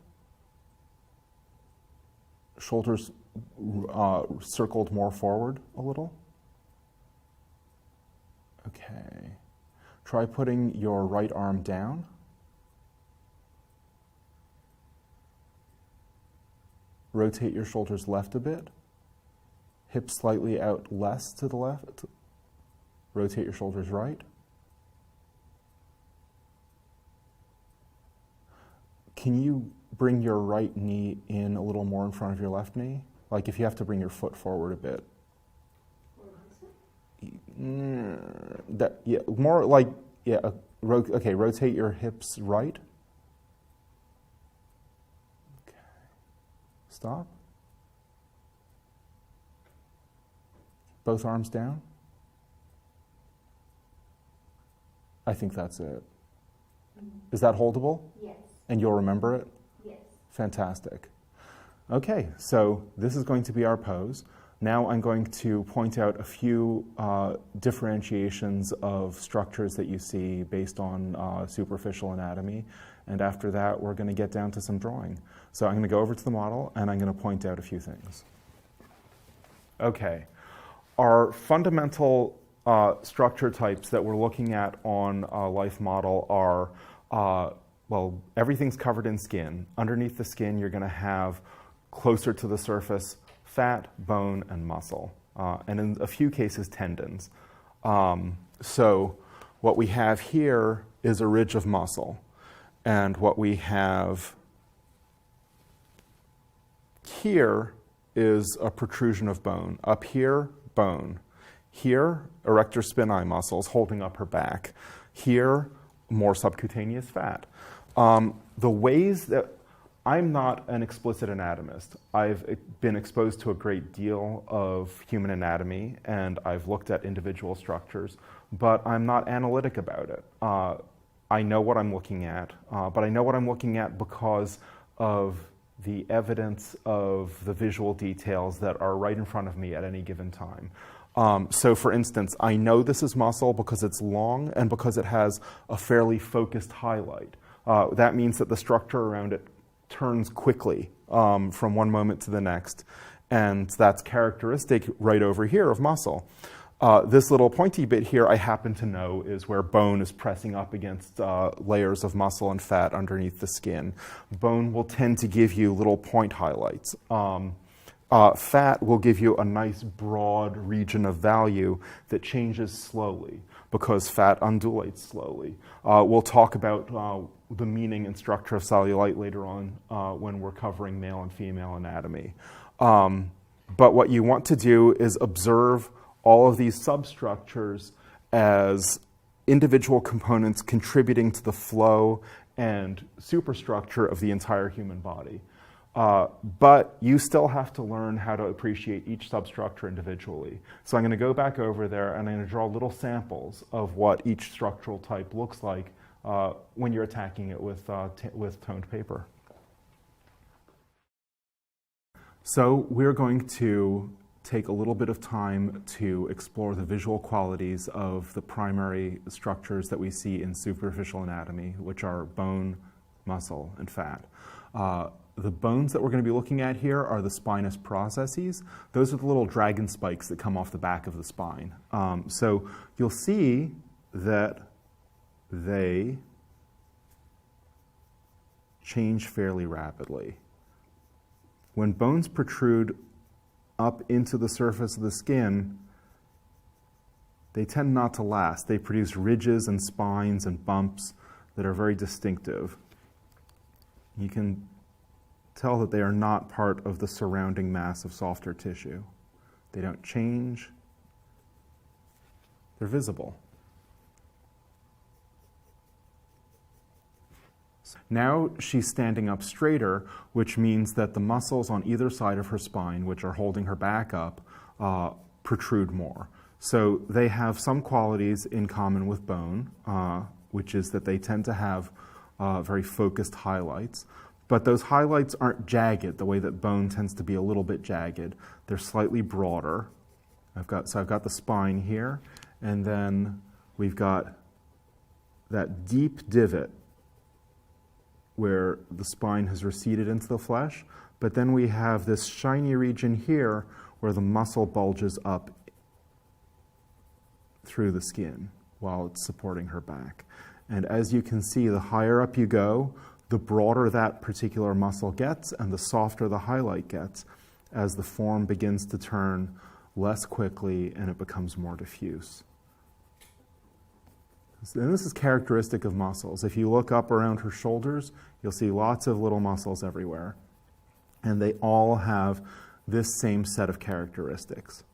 Shoulders circled more forward a little. Okay. Try putting your right arm down. Rotate your shoulders left a bit. Hips slightly out less to the left. Rotate your shoulders right. Can you bring your right knee in a little more in front of your left knee? Like if you have to bring your foot forward a bit. Yeah, more like, yeah, okay, rotate your hips right. Okay. Stop. Both arms down. I think that's it. Is that holdable? Yes. And you'll remember it? Yes. Fantastic. Okay, so this is going to be our pose. Now I'm going to point out a few differentiations of structures that you see based on superficial anatomy. And after that, we're going to get down to some drawing. So I'm going to go over to the model, and I'm going to point out a few things. Okay. Our fundamental structure types that we're looking at on a life model are, well, everything's covered in skin. Underneath the skin, you're going to have closer to the surface fat, bone, and muscle, and in a few cases, tendons. So what we have here is a ridge of muscle, and what we have here is a protrusion of bone. Up here, bone. Here, erector spinae muscles holding up her back. Here, more subcutaneous fat. The ways that I'm not an explicit anatomist. I've been exposed to a great deal of human anatomy, and I've looked at individual structures, but I'm not analytic about it. I know what I'm looking at, but I know what I'm looking at because of the evidence of the visual details that are right in front of me at any given time. So for instance, I know this is muscle because it's long and because it has a fairly focused highlight. That means that the structure around it turns quickly from one moment to the next, and that's characteristic right over here of muscle. This little pointy bit here I happen to know is where bone is pressing up against layers of muscle and fat underneath the skin. Bone will tend to give you little point highlights. Fat will give you a nice broad region of value that changes slowly because fat undulates slowly. We'll talk about the meaning and structure of cellulite later on when we're covering male and female anatomy. But what you want to do is observe all of these substructures as individual components contributing to the flow and superstructure of the entire human body. But you still have to learn how to appreciate each substructure individually. So I'm going to go back over there and I'm going to draw little samples of what each structural type looks like when you're attacking it with toned paper. So we're going to take a little bit of time to explore the visual qualities of the primary structures that we see in superficial anatomy, which are bone, muscle, and fat. The bones that we're going to be looking at here are the spinous processes. Those are the little dragon spikes that come off the back of the spine. So you'll see that they change fairly rapidly. When bones protrude up into the surface of the skin, they tend not to last. They produce ridges and spines and bumps that are very distinctive. You can tell that they are not part of the surrounding mass of softer tissue. They don't change. They're visible. Now she's standing up straighter, which means that the muscles on either side of her spine, which are holding her back up, protrude more. So they have some qualities in common with bone, which is that they tend to have very focused highlights. But those highlights aren't jagged the way that bone tends to be a little bit jagged. They're slightly broader. I've got the spine here, and then we've got that deep divot where the spine has receded into the flesh, but then we have this shiny region here where the muscle bulges up through the skin while it's supporting her back. And as you can see, the higher up you go, the broader that particular muscle gets and the softer the highlight gets as the form begins to turn less quickly and it becomes more diffuse. And this is characteristic of muscles. If you look up around her shoulders, you'll see lots of little muscles everywhere. And they all have this same set of characteristics.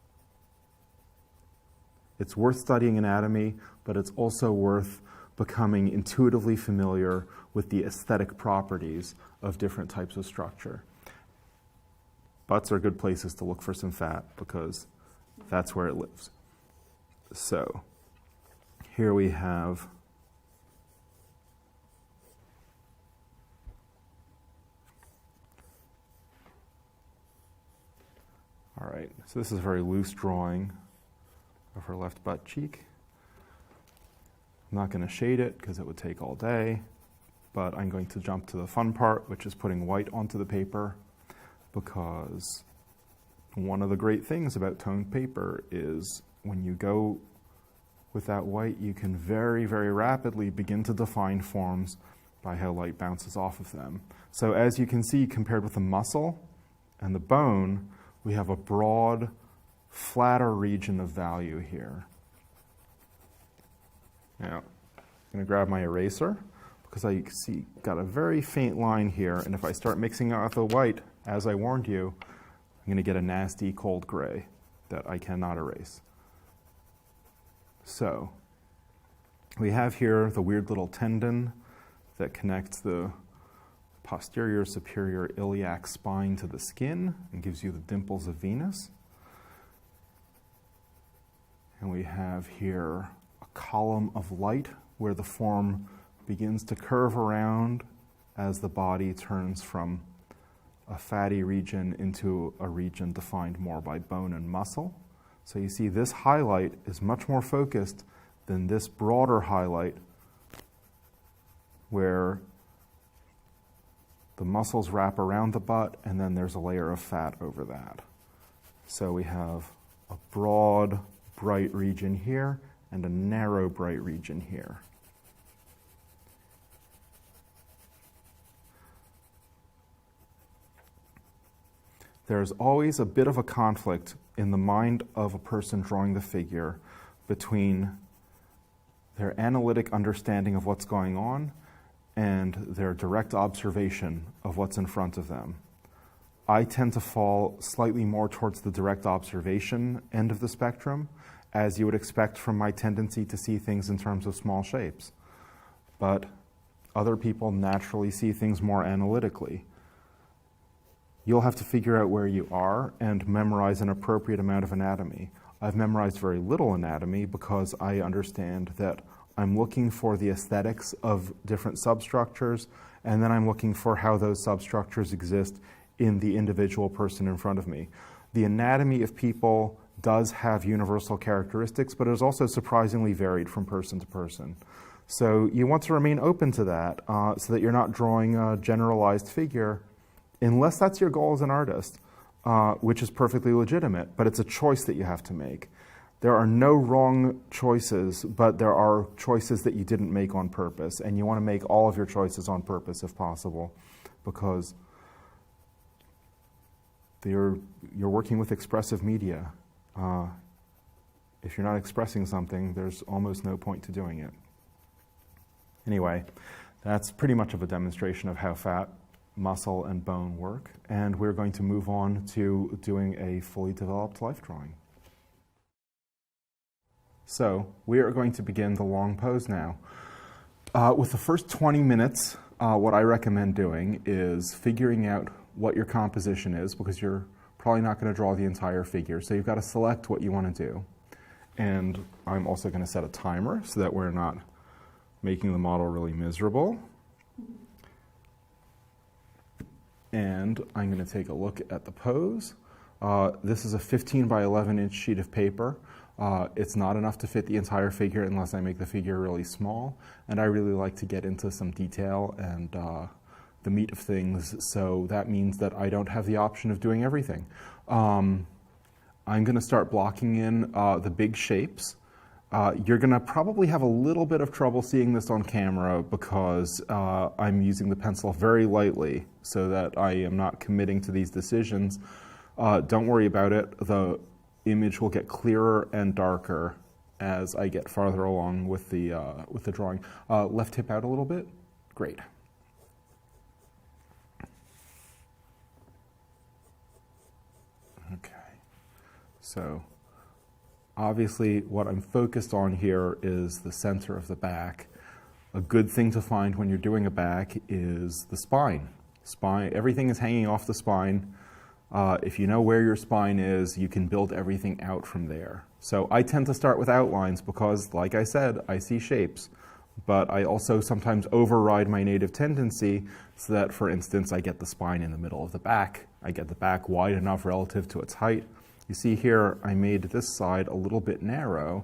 It's worth studying anatomy, but it's also worth becoming intuitively familiar with the aesthetic properties of different types of structure. Butts are good places to look for some fat because that's where it lives. So here we have all right, so this is a very loose drawing of her left butt cheek. I'm not going to shade it because it would take all day, but I'm going to jump to the fun part, which is putting white onto the paper, because one of the great things about toned paper is when you go with that white, you can very, very rapidly begin to define forms by how light bounces off of them. So as you can see, compared with the muscle and the bone, we have a broad, flatter region of value here. Now, I'm going to grab my eraser because I see got a very faint line here, and if I start mixing out the white, as I warned you, I'm going to get a nasty cold gray that I cannot erase. So, we have here the weird little tendon that connects the posterior superior iliac spine to the skin and gives you the dimples of Venus. And we have here a column of light where the form begins to curve around as the body turns from a fatty region into a region defined more by bone and muscle. So you see this highlight is much more focused than this broader highlight where the muscles wrap around the butt and then there's a layer of fat over that. So we have a broad, bright region here and a narrow, bright region here. There's always a bit of a conflict in the mind of a person drawing the figure between their analytic understanding of what's going on and their direct observation of what's in front of them. I tend to fall slightly more towards the direct observation end of the spectrum, as you would expect from my tendency to see things in terms of small shapes. But other people naturally see things more analytically. You'll have to figure out where you are and memorize an appropriate amount of anatomy. I've memorized very little anatomy because I understand that I'm looking for the aesthetics of different substructures, and then I'm looking for how those substructures exist in the individual person in front of me. The anatomy of people does have universal characteristics, but it is also surprisingly varied from person to person. So you want to remain open to that so that you're not drawing a generalized figure, unless that's your goal as an artist, which is perfectly legitimate, but it's a choice that you have to make. There are no wrong choices, but there are choices that you didn't make on purpose, and you want to make all of your choices on purpose if possible, because you're working with expressive media. If you're not expressing something, there's almost no point to doing it. Anyway, that's pretty much of a demonstration of how fat, muscle, and bone work, and we're going to move on to doing a fully developed life drawing. So we are going to begin the long pose now. With the first 20 minutes, what I recommend doing is figuring out what your composition is, because you're probably not going to draw the entire figure. So you've got to select what you want to do. And I'm also going to set a timer so that we're not making the model really miserable. And I'm going to take a look at the pose. This is a 15 by 11 inch sheet of paper. It's not enough to fit the entire figure unless I make the figure really small. And I really like to get into some detail and the meat of things, so that means that I don't have the option of doing everything. I'm going to start blocking in the big shapes. You're going to probably have a little bit of trouble seeing this on camera because I'm using the pencil very lightly so that I am not committing to these decisions. Don't worry about it. The image will get clearer and darker as I get farther along with the drawing. Left hip out a little bit. Great. Okay. So obviously what I'm focused on here is the center of the back. A good thing to find when you're doing a back is the spine. Everything is hanging off the spine. If you know where your spine is, you can build everything out from there. So I tend to start with outlines because, like I said, I see shapes. But I also sometimes override my native tendency so that, for instance, I get the spine in the middle of the back. I get the back wide enough relative to its height. You see here, I made this side a little bit narrow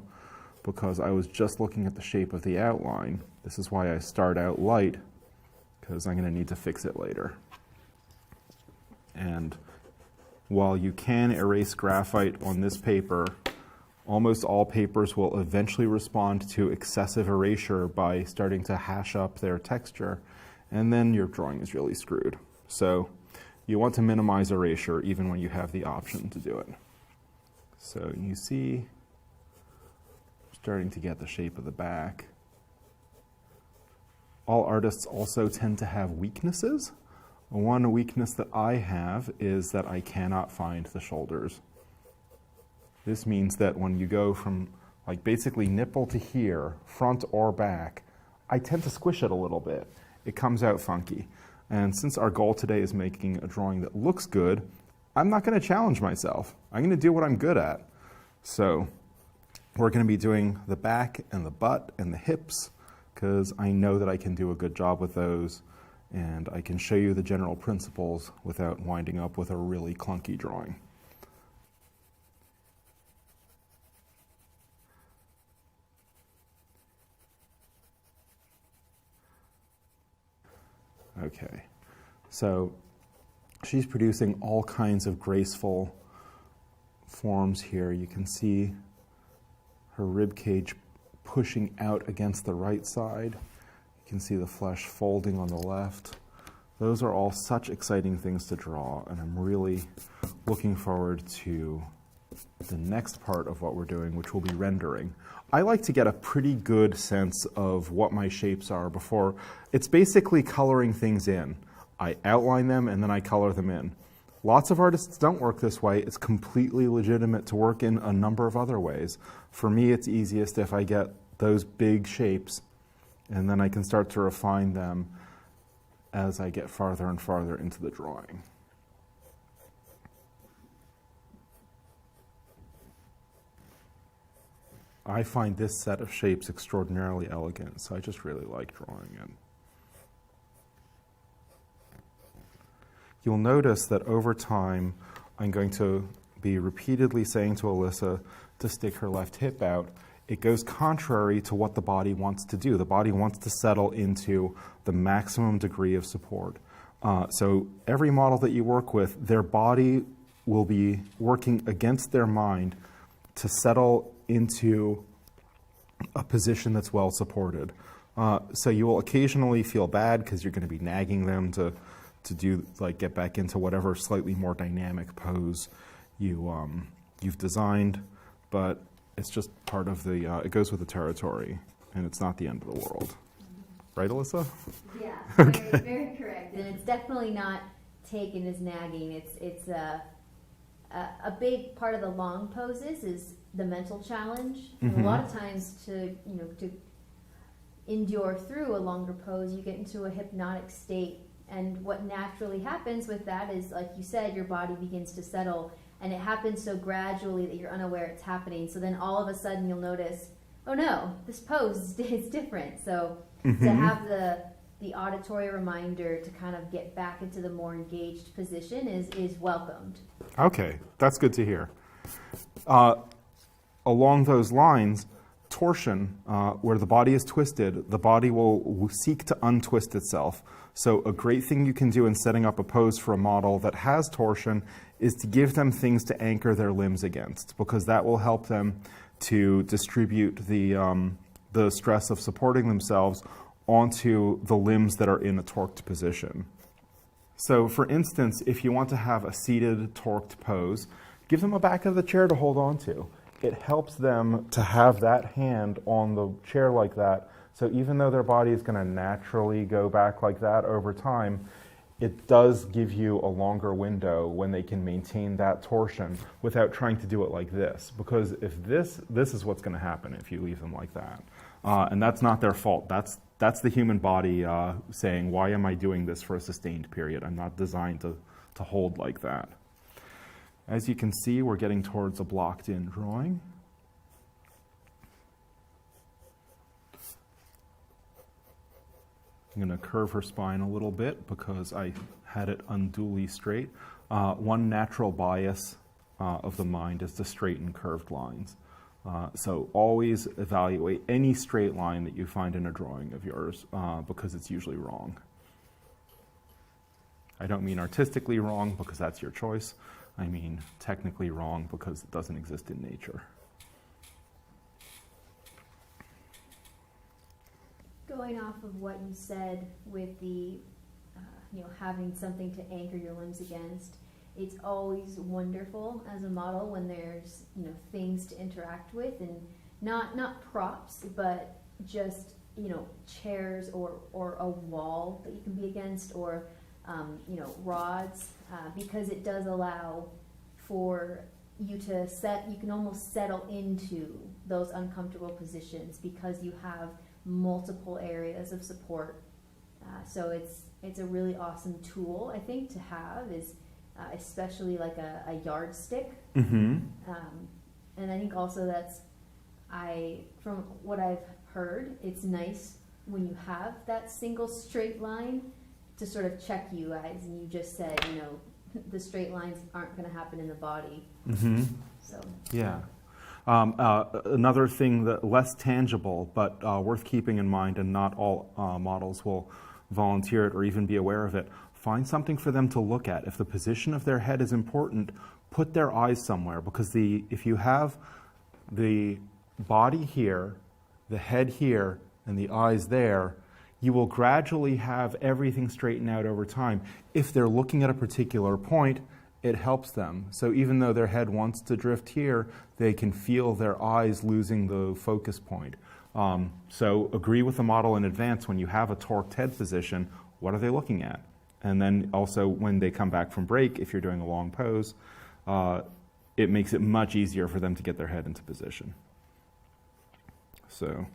because I was just looking at the shape of the outline. This is why I start out light, because I'm going to need to fix it later. And while you can erase graphite on this paper, almost all papers will eventually respond to excessive erasure by starting to hash up their texture, and then your drawing is really screwed. So you want to minimize erasure even when you have the option to do it. So you see, starting to get the shape of the back. All artists also tend to have weaknesses. One weakness that I have is that I cannot find the shoulders. This means that when you go from like basically nipple to here, front or back, I tend to squish it a little bit. It comes out funky. And since our goal today is making a drawing that looks good, I'm not going to challenge myself. I'm going to do what I'm good at. So we're going to be doing the back and the butt and the hips because I know that I can do a good job with those, and I can show you the general principles without winding up with a really clunky drawing. Okay, so she's producing all kinds of graceful forms here. You can see her rib cage pushing out against the right side. You can see the flesh folding on the left. Those are all such exciting things to draw, and I'm really looking forward to the next part of what we're doing, which will be rendering. I like to get a pretty good sense of what my shapes are before. It's basically coloring things in. I outline them and then I color them in. Lots of artists don't work this way. It's completely legitimate to work in a number of other ways. For me, it's easiest if I get those big shapes, and then I can start to refine them as I get farther and farther into the drawing. I find this set of shapes extraordinarily elegant, so I just really like drawing it. You'll notice that over time, I'm going to be repeatedly saying to Alyssa to stick her left hip out. It goes contrary to what the body wants to do. The body wants to settle into the maximum degree of support. So every model that you work with, their body will be working against their mind to settle into a position that's well supported. So you will occasionally feel bad because you're going to be nagging them to do, like, get back into whatever slightly more dynamic pose you've designed, but it's just part of the, it goes with the territory, and it's not the end of the world. Right, Alyssa? Yeah, okay. Very correct. And it's definitely not taken as nagging. It's a big part of the long poses is the mental challenge. And a lot of times to endure through a longer pose, you get into a hypnotic state. And what naturally happens with that is, like you said, your body begins to settle, and it happens so gradually that you're unaware it's happening. So then all of a sudden you'll notice, oh no, this pose is different. So to have the auditory reminder to kind of get back into the more engaged position is welcomed. Okay, that's good to hear. Along those lines, torsion, where the body is twisted, the body will seek to untwist itself. So a great thing you can do in setting up a pose for a model that has torsion is to give them things to anchor their limbs against, because that will help them to distribute the stress of supporting themselves onto the limbs that are in a torqued position. So for instance, if you want to have a seated torqued pose, give them a back of the chair to hold on to. It helps them to have that hand on the chair like that. So even though their body is going to naturally go back like that over time, it does give you a longer window when they can maintain that torsion without trying to do it like this. Because if this is what's going to happen if you leave them like that. And that's not their fault. That's the human body saying, why am I doing this for a sustained period? I'm not designed to hold like that. As you can see, we're getting towards a blocked-in drawing. I'm going to curve her spine a little bit because I had it unduly straight. One natural bias of the mind is to straighten curved lines. So always evaluate any straight line that you find in a drawing of yours because it's usually wrong. I don't mean artistically wrong because that's your choice. I mean technically wrong because it doesn't exist in nature. Going off of what you said with the, having something to anchor your limbs against, it's always wonderful as a model when there's, things to interact with, and not props, but just, chairs or a wall that you can be against, or, rods, because it does allow for you to you can almost settle into those uncomfortable positions because you have multiple areas of support. So it's a really awesome tool, I think, to have, is especially like a yardstick. Mm-hmm. And I think also from what I've heard, it's nice when you have that single straight line to sort of check you guys, and you just said, the straight lines aren't going to happen in the body. Mm-hmm. So yeah. Another thing that less tangible but worth keeping in mind, and not all models will volunteer it or even be aware of it, find something for them to look at. If the position of their head is important, put their eyes somewhere, because if you have the body here, the head here, and the eyes there, you will gradually have everything straighten out over time. If they're looking at a particular point, it helps them. So even though their head wants to drift here, they can feel their eyes losing the focus point. So agree with the model in advance when you have a torqued head position, what are they looking at? And then also when they come back from break, if you're doing a long pose, it makes it much easier for them to get their head into position. So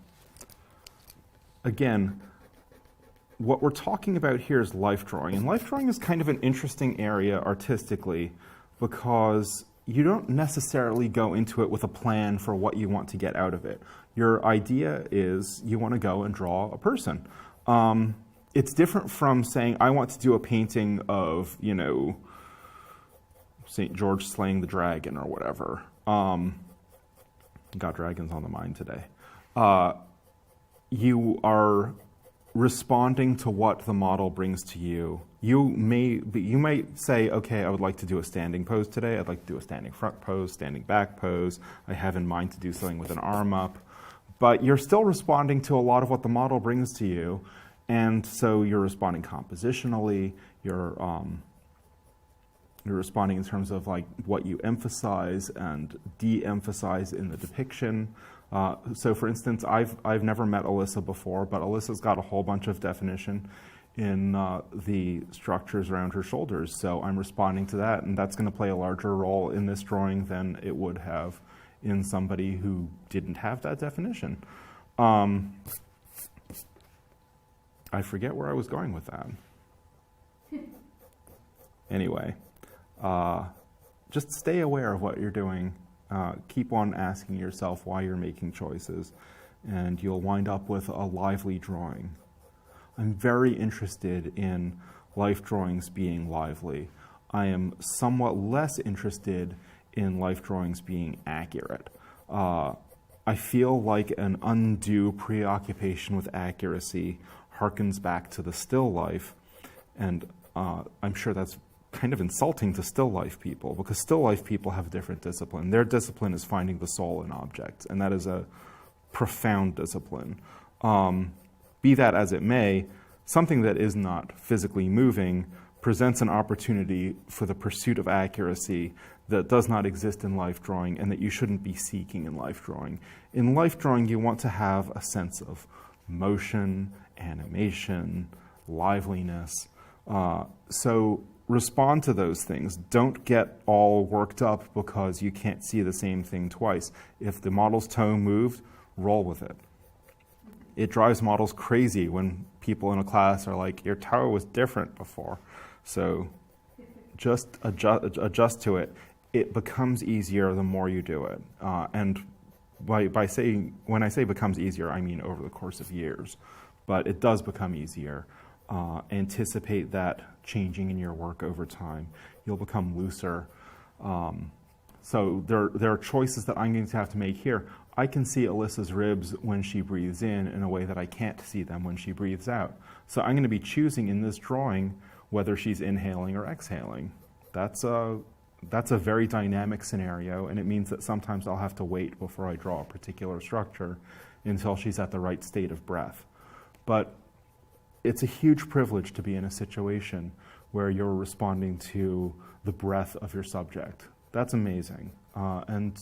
again, what we're talking about here is life drawing. And life drawing is kind of an interesting area artistically because you don't necessarily go into it with a plan for what you want to get out of it. Your idea is you want to go and draw a person. It's different from saying, I want to do a painting of, St. George slaying the dragon or whatever. Got dragons on the mind today. You are responding to what the model brings to you. You might say, okay, I would like to do a standing pose today. I'd like to do a standing front pose, standing back pose. I have in mind to do something with an arm up. But you're still responding to a lot of what the model brings to you. And so you're responding compositionally. You're responding in terms of like what you emphasize and de-emphasize in the depiction. So for instance, I've never met Alyssa before, but Alyssa's got a whole bunch of definition in the structures around her shoulders. So I'm responding to that, and that's going to play a larger role in this drawing than it would have in somebody who didn't have that definition. I forget where I was going with that. Anyway, just stay aware of what you're doing. Keep on asking yourself why you're making choices, and you'll wind up with a lively drawing. I'm very interested in life drawings being lively. I am somewhat less interested in life drawings being accurate. I feel like an undue preoccupation with accuracy harkens back to the still life, and I'm sure that's kind of insulting to still life people, because still life people have a different discipline. Their discipline is finding the soul in objects, and that is a profound discipline. Be that as it may, something that is not physically moving presents an opportunity for the pursuit of accuracy that does not exist in life drawing and that you shouldn't be seeking in life drawing. In life drawing, you want to have a sense of motion, animation, liveliness. So respond to those things. Don't get all worked up because you can't see the same thing twice. If the model's toe moved, roll with it. It drives models crazy when people in a class are like, your toe was different before. So just adjust to it. It becomes easier the more you do it. And when I say becomes easier, I mean over the course of years. But it does become easier. Anticipate that changing in your work over time. You'll become looser. So there are choices that I'm going to have to make here. I can see Alyssa's ribs when she breathes in a way that I can't see them when she breathes out. So I'm going to be choosing in this drawing whether she's inhaling or exhaling. That's a very dynamic scenario, and it means that sometimes I'll have to wait before I draw a particular structure until she's at the right state of breath. But it's a huge privilege to be in a situation where you're responding to the breath of your subject. That's amazing, and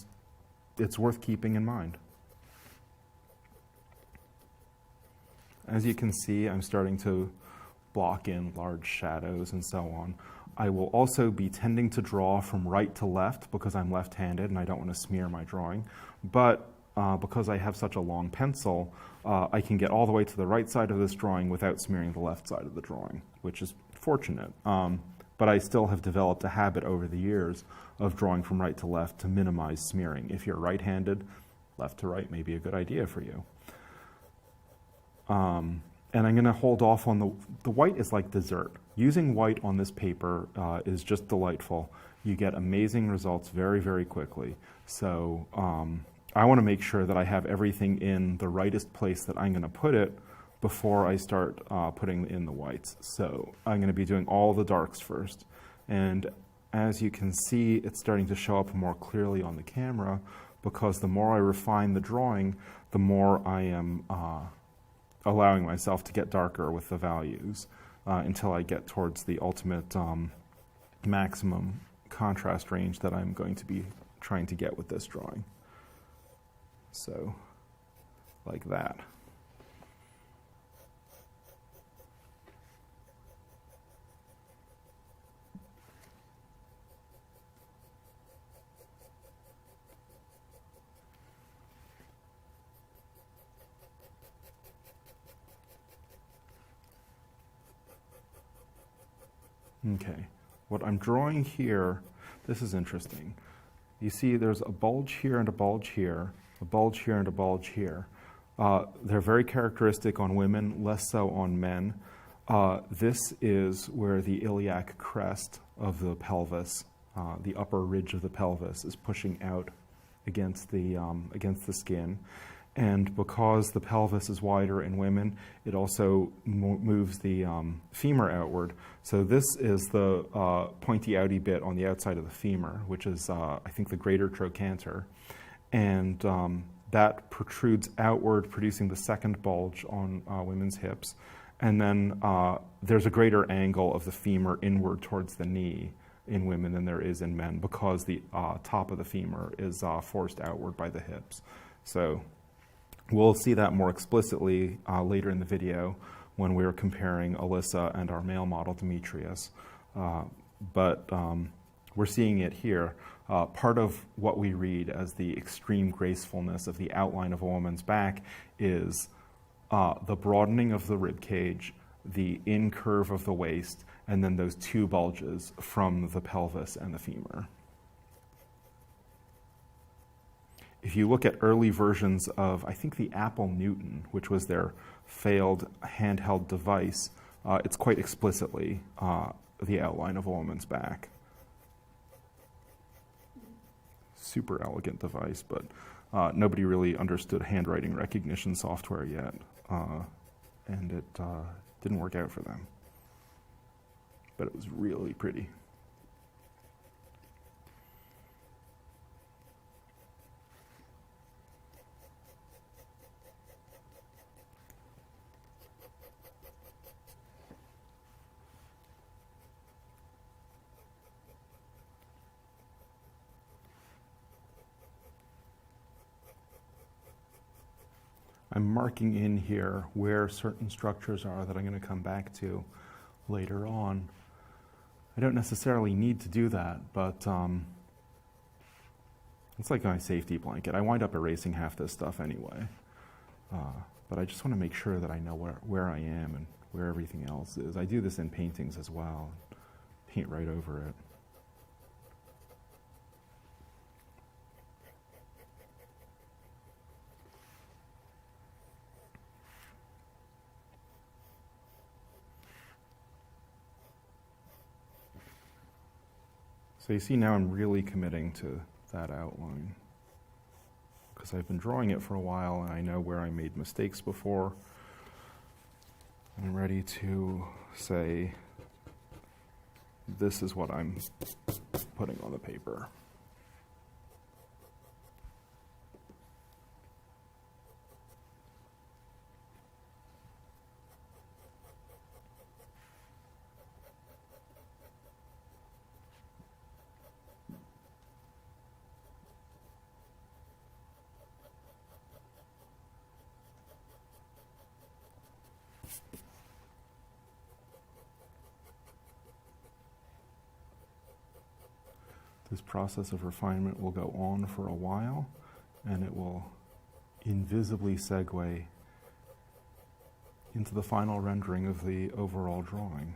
it's worth keeping in mind. As you can see, I'm starting to block in large shadows and so on. I will also be tending to draw from right to left because I'm left-handed and I don't want to smear my drawing. But because I have such a long pencil, I can get all the way to the right side of this drawing without smearing the left side of the drawing, which is fortunate. But I still have developed a habit over the years of drawing from right to left to minimize smearing. If you're right-handed, left to right may be a good idea for you. And I'm going to hold off on the white is like dessert. Using white on this paper is just delightful. You get amazing results very, very quickly. So I want to make sure that I have everything in the rightest place that I'm going to put it before I start putting in the whites. So I'm going to be doing all the darks first. And as you can see, it's starting to show up more clearly on the camera because the more I refine the drawing, the more I am allowing myself to get darker with the values until I get towards the ultimate maximum contrast range that I'm going to be trying to get with this drawing. So, like that. Okay, what I'm drawing here, this is interesting. You see there's a bulge here and a bulge here, a bulge here and a bulge here. They're very characteristic on women, less so on men. This is where the iliac crest of the pelvis, the upper ridge of the pelvis, is pushing out against the skin. And because the pelvis is wider in women, it also moves the femur outward. So this is the pointy outy bit on the outside of the femur, which is, I think, the greater trochanter. And that protrudes outward, producing the second bulge on women's hips. And then there's a greater angle of the femur inward towards the knee in women than there is in men because the top of the femur is forced outward by the hips. So we'll see that more explicitly later in the video when we're comparing Alyssa and our male model, Demetrius. But we're seeing it here. Part of what we read as the extreme gracefulness of the outline of a woman's back is the broadening of the rib cage, the in-curve of the waist, and then those two bulges from the pelvis and the femur. If you look at early versions of, I think, the Apple Newton, which was their failed handheld device, it's quite explicitly the outline of a woman's back. Super elegant device, but nobody really understood handwriting recognition software yet, and it didn't work out for them. But it was really pretty. I'm marking in here where certain structures are that I'm going to come back to later on. I don't necessarily need to do that, but it's like my safety blanket. I wind up erasing half this stuff anyway. But I just want to make sure that I know where I am and where everything else is. I do this in paintings as well. Paint right over it. So you see now I'm really committing to that outline because I've been drawing it for a while and I know where I made mistakes before. I'm ready to say, this is what I'm putting on the paper. This process of refinement will go on for a while, and it will invisibly segue into the final rendering of the overall drawing.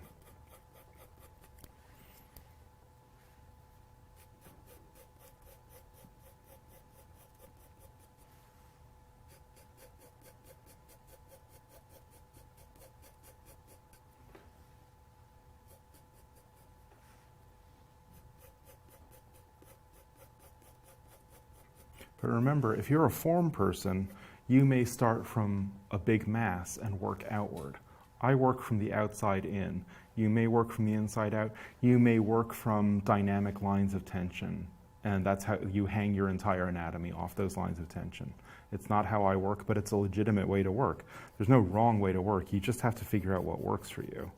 But remember, if you're a form person, you may start from a big mass and work outward. I work from the outside in. You may work from the inside out. You may work from dynamic lines of tension, and that's how you hang your entire anatomy off those lines of tension. It's not how I work, but it's a legitimate way to work. There's no wrong way to work. You just have to figure out what works for you.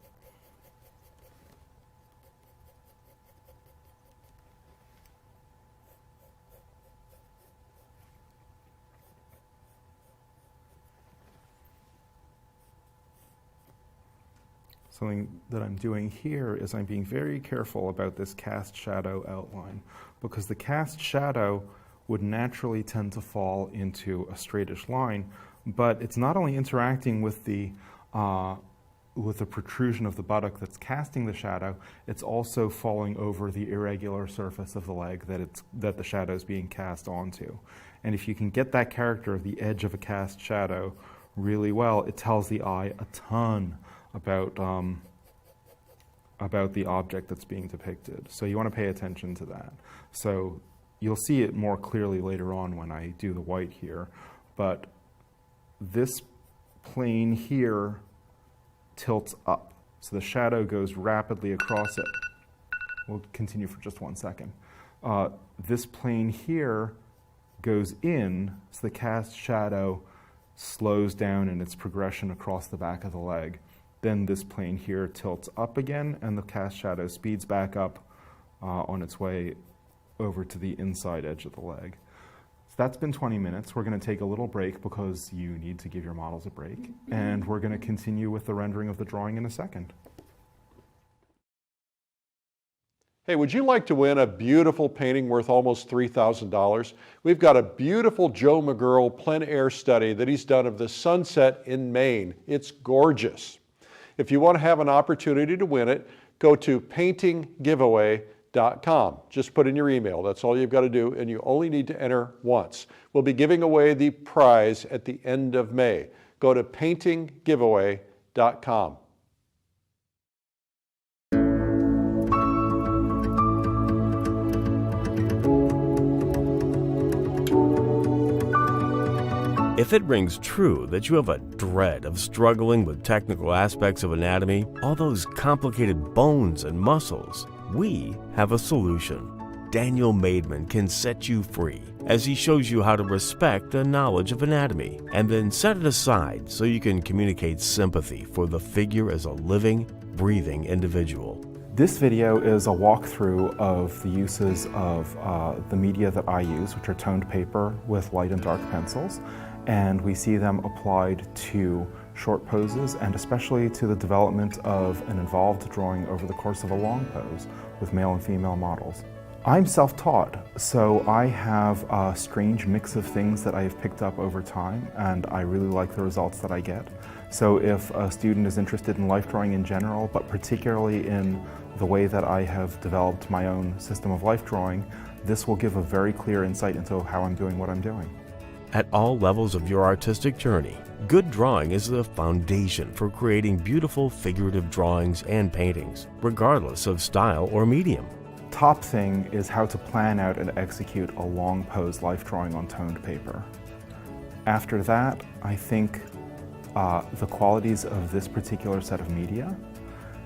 Something that I'm doing here is I'm being very careful about this cast shadow outline, because the cast shadow would naturally tend to fall into a straightish line, but it's not only interacting with the protrusion of the buttock that's casting the shadow, it's also falling over the irregular surface of the leg that the shadow is being cast onto. And if you can get that character of the edge of a cast shadow really well, it tells the eye a ton about the object that's being depicted. So you want to pay attention to that. So you'll see it more clearly later on when I do the white here, but this plane here tilts up. So the shadow goes rapidly across it. We'll continue for just 1 second. This plane here goes in, so the cast shadow slows down in its progression across the back of the leg. Then this plane here tilts up again, and the cast shadow speeds back up on its way over to the inside edge of the leg. So that's been 20 minutes. We're going to take a little break because you need to give your models a break, and we're going to continue with the rendering of the drawing in a second. Hey, would you like to win a beautiful painting worth almost $3,000? We've got a beautiful Joe McGurl plein air study that he's done of the sunset in Maine. It's gorgeous. If you want to have an opportunity to win it, go to paintinggiveaway.com. Just put in your email. That's all you've got to do, and you only need to enter once. We'll be giving away the prize at the end of May. Go to paintinggiveaway.com. If it rings true that you have a dread of struggling with technical aspects of anatomy, all those complicated bones and muscles, we have a solution. Daniel Maidman can set you free as he shows you how to respect a knowledge of anatomy and then set it aside so you can communicate sympathy for the figure as a living, breathing individual. This video is a walkthrough of the uses of the media that I use, which are toned paper with light and dark pencils. And we see them applied to short poses and especially to the development of an involved drawing over the course of a long pose with male and female models. I'm self-taught, so I have a strange mix of things that I've picked up over time, and I really like the results that I get. So if a student is interested in life drawing in general, but particularly in the way that I have developed my own system of life drawing, this will give a very clear insight into how I'm doing what I'm doing. At all levels of your artistic journey, good drawing is the foundation for creating beautiful figurative drawings and paintings, regardless of style or medium. Top thing is how to plan out and execute a long pose life drawing on toned paper. After that, I think the qualities of this particular set of media,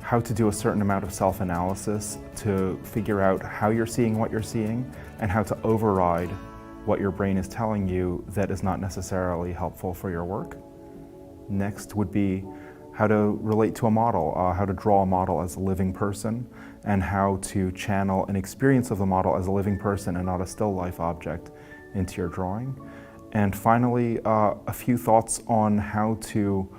how to do a certain amount of self-analysis to figure out how you're seeing what you're seeing, and how to override what your brain is telling you that is not necessarily helpful for your work. Next would be how to relate to a model, how to draw a model as a living person, and how to channel an experience of the model as a living person and not a still life object into your drawing. And finally, a few thoughts on how to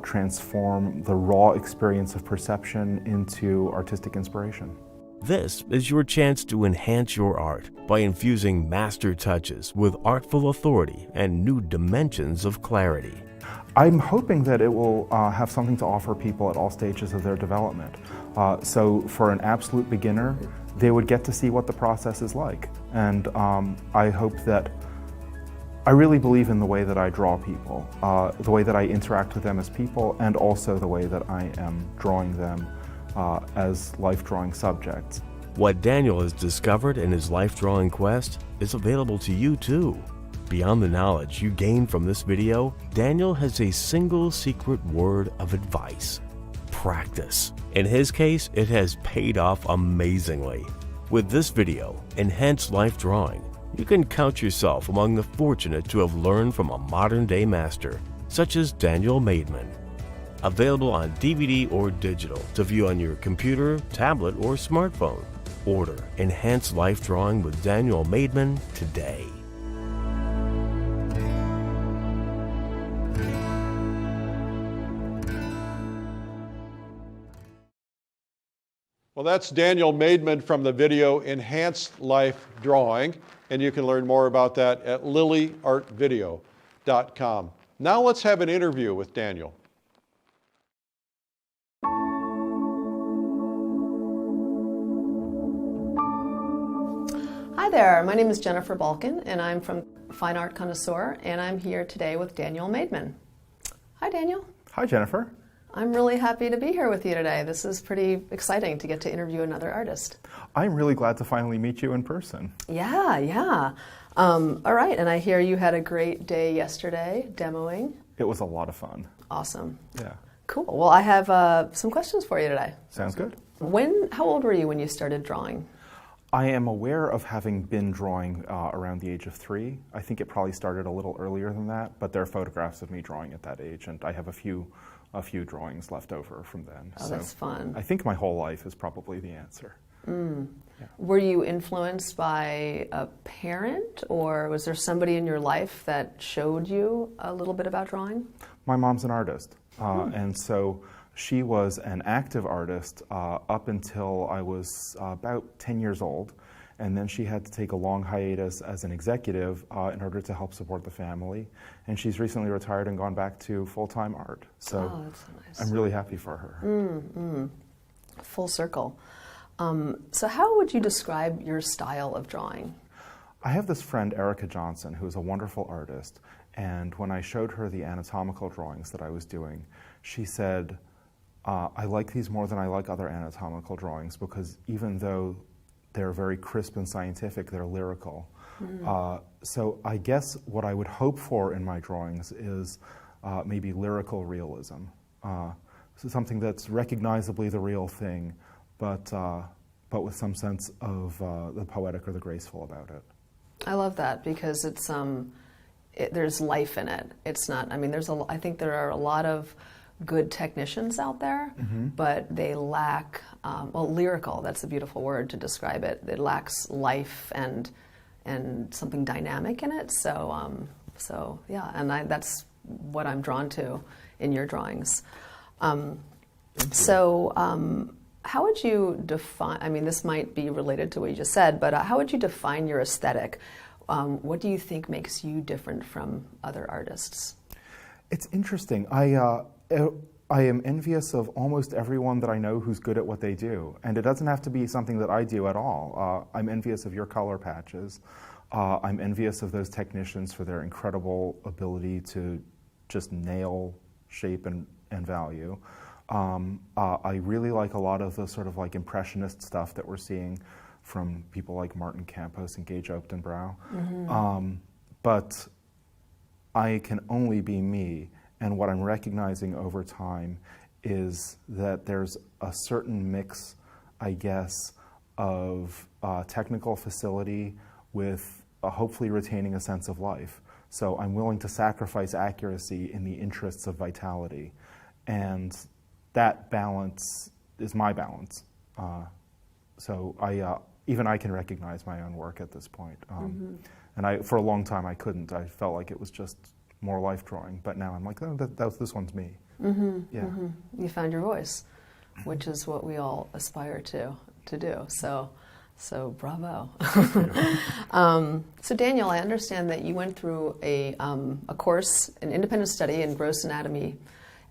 transform the raw experience of perception into artistic inspiration. This is your chance to enhance your art by infusing master touches with artful authority and new dimensions of clarity. I'm hoping that it will have something to offer people at all stages of their development. So for an absolute beginner, they would get to see what the process is like. And I hope that, I really believe in the way that I draw people, the way that I interact with them as people, and also the way that I am drawing them as life drawing subjects. What Daniel has discovered in his life drawing quest is available to you too. Beyond the knowledge you gain from this video, Daniel has a single secret word of advice: practice. In his case, it has paid off amazingly. With this video, Enhanced Life Drawing, you can count yourself among the fortunate to have learned from a modern-day master, such as Daniel Maidman. Available on DVD or digital to view on your computer, tablet, or smartphone. Order Enhanced Life Drawing with Daniel Maidman today. Well, that's Daniel Maidman from the video Enhanced Life Drawing, and you can learn more about that at lilyartvideo.com. Now let's have an interview with Daniel. Hi there, my name is Jennifer Balkin, and I'm from Fine Art Connoisseur, and I'm here today with Daniel Maidman. Hi, Daniel. Hi, Jennifer. I'm really happy to be here with you today. This is pretty exciting to get to interview another artist. I'm really glad to finally meet you in person. Yeah. All right, and I hear you had a great day yesterday demoing. It was a lot of fun. Awesome. Yeah. Cool. Well, I have some questions for you today. Sounds good. How old were you when you started drawing? I am aware of having been drawing around the age of 3. I think it probably started a little earlier than that, but there are photographs of me drawing at that age, and I have a few drawings left over from then. Oh, so that's fun. I think my whole life is probably the answer. Mm. Yeah. Were you influenced by a parent, or was there somebody in your life that showed you a little bit about drawing? My mom's an artist, and so She was an active artist up until I was about 10 years old, and then she had to take a long hiatus as an executive in order to help support the family. And she's recently retired and gone back to full-time art. So that's so nice. I'm really happy for her. Full circle. So how would you describe your style of drawing? I have this friend, Erica Johnson, who is a wonderful artist, and when I showed her the anatomical drawings that I was doing, she said, I like these more than I like other anatomical drawings because even though they're very crisp and scientific, they're lyrical. So I guess what I would hope for in my drawings is maybe lyrical realism. So something that's recognizably the real thing, but with some sense of the poetic or the graceful about it. I love that because it's there's life in it. It's not. I mean, I think there are a lot of good technicians out there, but they lack. Well, lyrical. That's a beautiful word to describe it. It lacks life and something dynamic in it. So yeah, and that's what I'm drawn to in your drawings. How would you define, I mean, this might be related to what you just said, but how would you define your aesthetic? What do you think makes you different from other artists? It's interesting. I am envious of almost everyone that I know who's good at what they do. And it doesn't have to be something that I do at all. I'm envious of your color patches. I'm envious of those technicians for their incredible ability to just nail shape and value. I really like a lot of the sort of like impressionist stuff that we're seeing from people like Martin Campos and Gage Oakdenbrow. But I can only be me, and what I'm recognizing over time is that there's a certain mix, I guess, of technical facility with hopefully retaining a sense of life. So I'm willing to sacrifice accuracy in the interests of vitality. And that balance is my balance. So even I can recognize my own work at this point. And for a long time I couldn't. I felt like it was just more life drawing. But now I'm like, oh, this one's me. You found your voice, which is what we all aspire to do. So bravo. So Daniel, I understand that you went through a course, an independent study in gross anatomy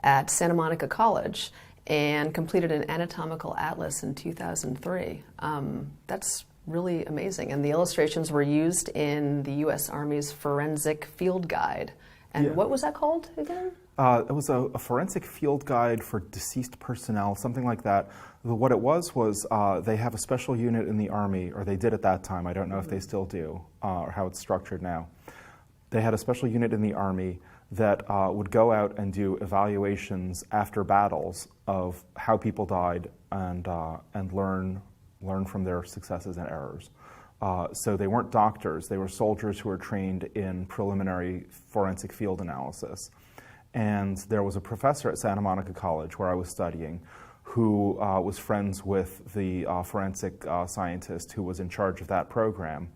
at Santa Monica College and completed an anatomical atlas in 2003. That's really amazing. And the illustrations were used in the U.S. Army's Forensic Field Guide. And what was that called again? It was a forensic field guide for deceased personnel, something like that. What it was they have a special unit in the Army, or they did at that time. I don't know if they still do, or how it's structured now. They had a special unit in the Army that would go out and do evaluations after battles of how people died and learn from their successes and errors. So they weren't doctors, they were soldiers who were trained in preliminary forensic field analysis. And there was a professor at Santa Monica College where I was studying who was friends with the forensic scientist who was in charge of that program.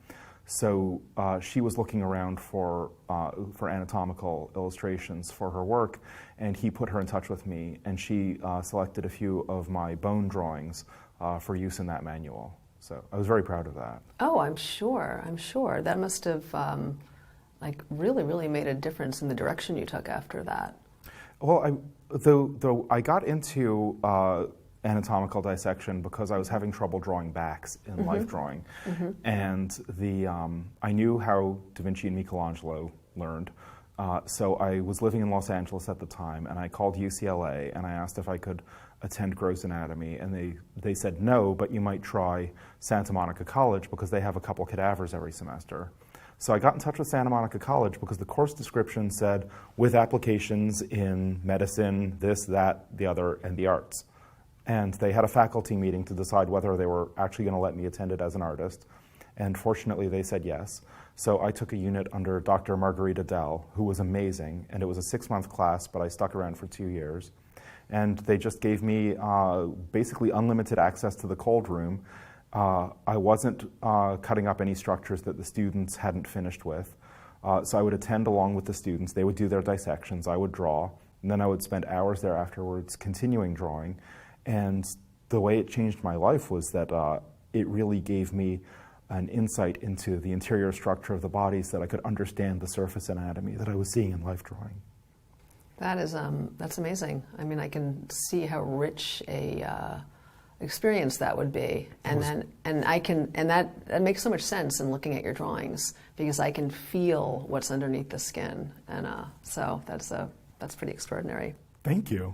So she was looking around for anatomical illustrations for her work, and he put her in touch with me, and she selected a few of my bone drawings for use in that manual. So I was very proud of that. Oh, I'm sure. That must have really made a difference in the direction you took after that. Well, though I got into anatomical dissection because I was having trouble drawing backs in life drawing. And I knew how Da Vinci and Michelangelo learned. So I was living in Los Angeles at the time, and I called UCLA and I asked if I could attend gross anatomy, and they said no, but you might try Santa Monica College because they have a couple cadavers every semester. So I got in touch with Santa Monica College because the course description said with applications in medicine, this, that, the other, and the arts. And they had a faculty meeting to decide whether they were actually going to let me attend it as an artist. And fortunately, they said yes. So I took a unit under Dr. Margarita Dell, who was amazing. And it was a 6-month class, but I stuck around for 2 years. And they just gave me basically unlimited access to the cold room. I wasn't cutting up any structures that the students hadn't finished with. So I would attend along with the students. They would do their dissections. I would draw. And then I would spend hours there afterwards continuing drawing. And the way it changed my life was that it really gave me an insight into the interior structure of the body so that I could understand the surface anatomy that I was seeing in life drawing. That is, that's amazing. I mean, I can see how rich a experience that would be, and that makes so much sense in looking at your drawings, because I can feel what's underneath the skin, and so that's pretty extraordinary. Thank you.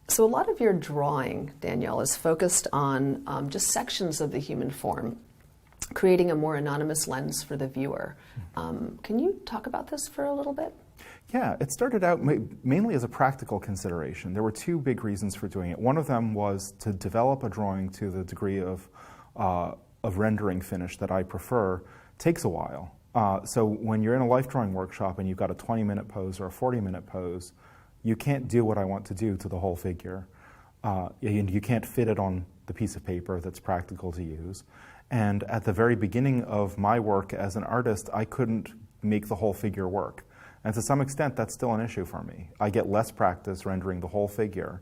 So a lot of your drawing, Danielle, is focused on just sections of the human form, creating a more anonymous lens for the viewer. Can you talk about this for a little bit? Yeah, it started out mainly as a practical consideration. There were two big reasons for doing it. One of them was to develop a drawing to the degree of rendering finish that I prefer. Takes a while. So when you're in a life drawing workshop and you've got a 20-minute pose or a 40-minute pose, you can't do what I want to do to the whole figure. And you can't fit it on the piece of paper that's practical to use. And at the very beginning of my work as an artist, I couldn't make the whole figure work. And to some extent, that's still an issue for me. I get less practice rendering the whole figure,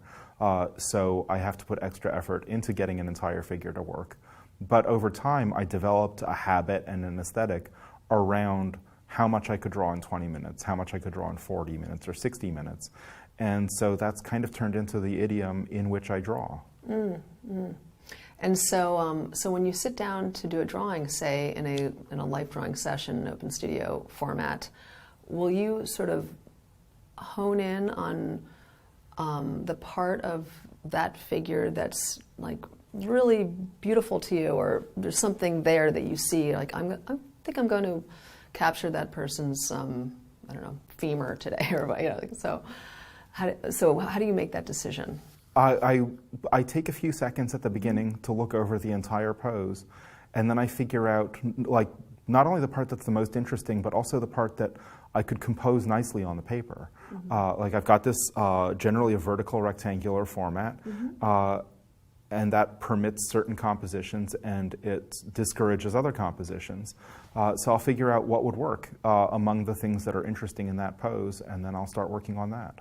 so I have to put extra effort into getting an entire figure to work. But over time, I developed a habit and an aesthetic around how much I could draw in 20 minutes, how much I could draw in 40 minutes or 60 minutes. And so that's kind of turned into the idiom in which I draw. And so, so when you sit down to do a drawing, say in a life drawing session, an open studio format, will you sort of hone in on the part of that figure that's like really beautiful to you, or there's something there that you see, like I think I'm going to capture that person's I don't know, femur today, or you know, so how do you make that decision? I take a few seconds at the beginning to look over the entire pose, and then I figure out like not only the part that's the most interesting, but also the part that I could compose nicely on the paper. Like I've got this generally a vertical rectangular format, and that permits certain compositions and it discourages other compositions. So I'll figure out what would work among the things that are interesting in that pose, and then I'll start working on that.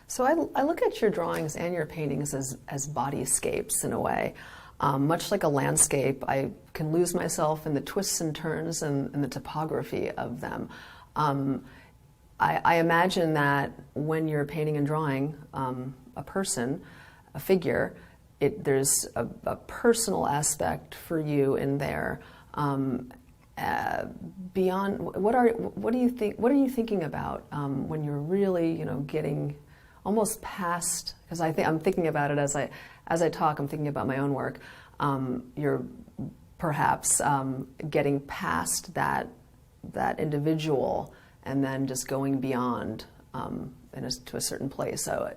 So I look at your drawings and your paintings as bodyscapes in a way. Much like a landscape, I can lose myself in the twists and turns and the topography of them. I imagine that when you're painting and drawing a person, a figure, there's a personal aspect for you in there. Beyond what are you thinking about when you're really getting almost past, because I'm thinking about it as I talk, I'm thinking about my own work. You're perhaps getting past that individual and then just going beyond to a certain place. So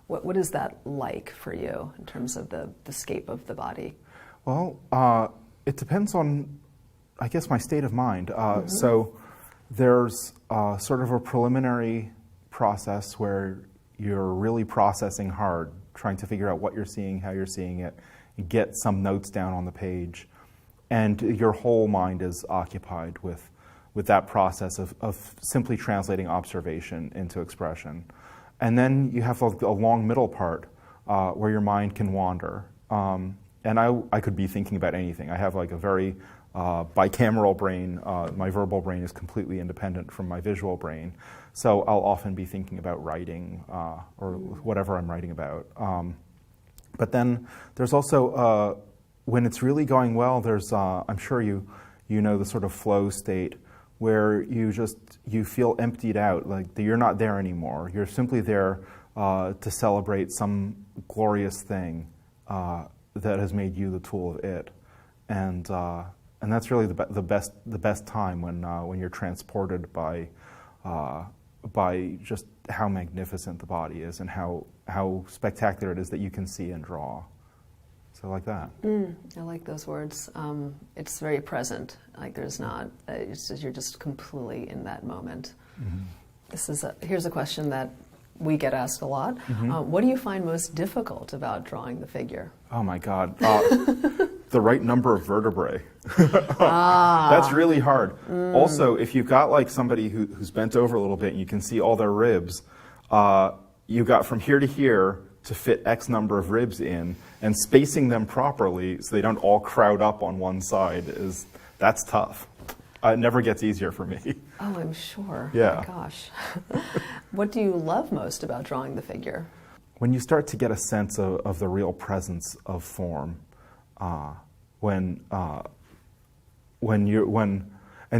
what is that like for you in terms of the scape of the body? Well, it depends on, I guess, my state of mind. So there's sort of a preliminary process where you're really processing hard, trying to figure out what you're seeing, how you're seeing it, get some notes down on the page, and your whole mind is occupied with that process of simply translating observation into expression. And then you have a long middle part where your mind can wander. And I could be thinking about anything. I have like a very bicameral brain. My verbal brain is completely independent from my visual brain. So I'll often be thinking about writing or whatever I'm writing about. But then there's also, when it's really going well, there's, I'm sure you know the sort of flow state where you feel emptied out, like you're not there anymore. You're simply there to celebrate some glorious thing that has made you the tool of it. And that's really the best time when you're transported by just how magnificent the body is and how spectacular it is that you can see and draw. So like that. I like those words. It's very present. Like there's not. You're just completely in that moment. Here's a question that we get asked a lot. What do you find most difficult about drawing the figure? Oh my God. The right number of vertebrae. That's really hard. Also, if you've got like somebody who's bent over a little bit and you can see all their ribs, you got from here to here to fit X number of ribs in, and spacing them properly so they don't all crowd up on one side that's tough. It never gets easier for me. Oh, I'm sure. Yeah. Oh my gosh. What do you love most about drawing the figure? When you start to get a sense of the real presence of form, and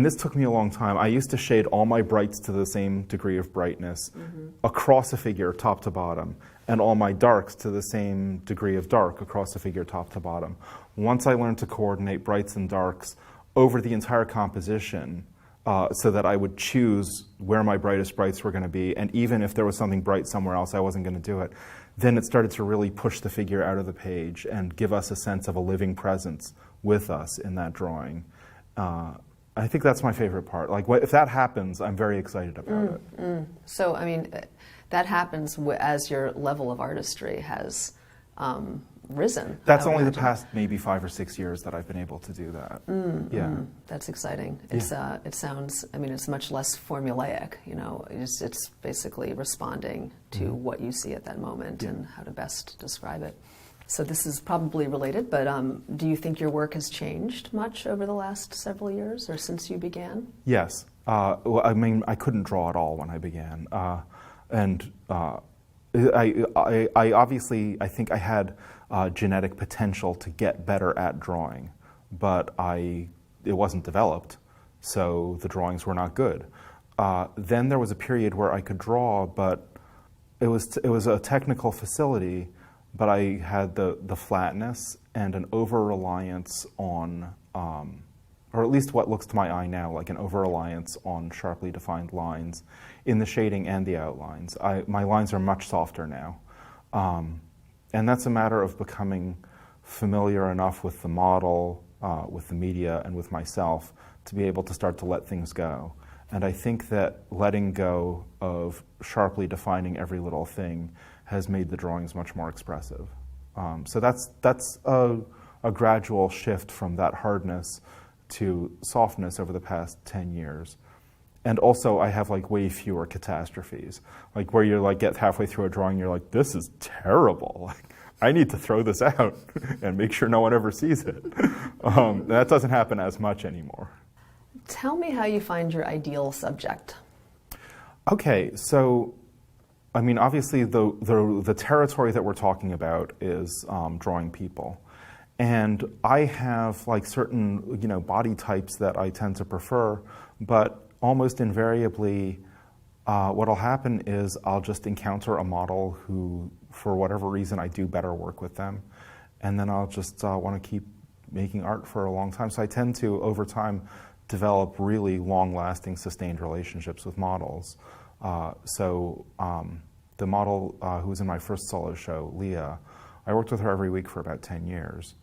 this took me a long time. I used to shade all my brights to the same degree of brightness across a figure, top to bottom, and all my darks to the same degree of dark across a figure, top to bottom. Once I learned to coordinate brights and darks over the entire composition, so that I would choose where my brightest brights were going to be, and even if there was something bright somewhere else, I wasn't going to do it. Then it started to really push the figure out of the page and give us a sense of a living presence with us in that drawing. I think that's my favorite part. Like, if that happens, I'm very excited about it. So, I mean, that happens as your level of artistry has risen. That's only the past maybe 5 or 6 years that I've been able to do that. Yeah. That's exciting. Yeah. It sounds, I mean, it's much less formulaic, you know, it's basically responding to what you see at that moment and how to best describe it. So this is probably related, but do you think your work has changed much over the last several years or since you began? Yes. Well, I mean, I couldn't draw at all when I began. I obviously, I think I had genetic potential to get better at drawing, but it wasn't developed, so the drawings were not good. Then there was a period where I could draw, but it was a technical facility, but I had the flatness and an over-reliance on, or at least what looks to my eye now like an over-reliance on sharply defined lines in the shading and the outlines. My lines are much softer now. And that's a matter of becoming familiar enough with the model, with the media, and with myself to be able to start to let things go. And I think that letting go of sharply defining every little thing has made the drawings much more expressive. So that's a gradual shift from that hardness to softness over the past 10 years. And also, I have like way fewer catastrophes, like where you like get halfway through a drawing, you're like, this is terrible. Like, I need to throw this out and make sure no one ever sees it. That doesn't happen as much anymore. Tell me how you find your ideal subject. Okay, so I mean, obviously, the territory that we're talking about is drawing people. And I have like certain, body types that I tend to prefer, but almost invariably, what'll happen is I'll just encounter a model who, for whatever reason, I do better work with them, and then I'll just want to keep making art for a long time. So I tend to, over time, develop really long-lasting, sustained relationships with models. The model who was in my first solo show, Leah, I worked with her every week for about 10 years,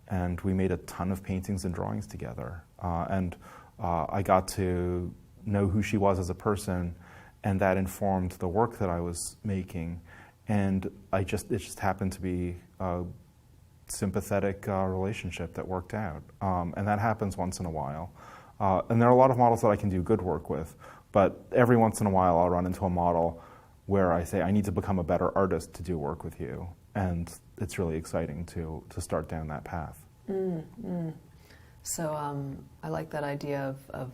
and we made a ton of paintings and drawings together. I got to know who she was as a person, and that informed the work that I was making. And it just happened to be a sympathetic relationship that worked out. And that happens once in a while. And there are a lot of models that I can do good work with, but every once in a while I'll run into a model where I say, I need to become a better artist to do work with you. And it's really exciting to start down that path. So I like that idea of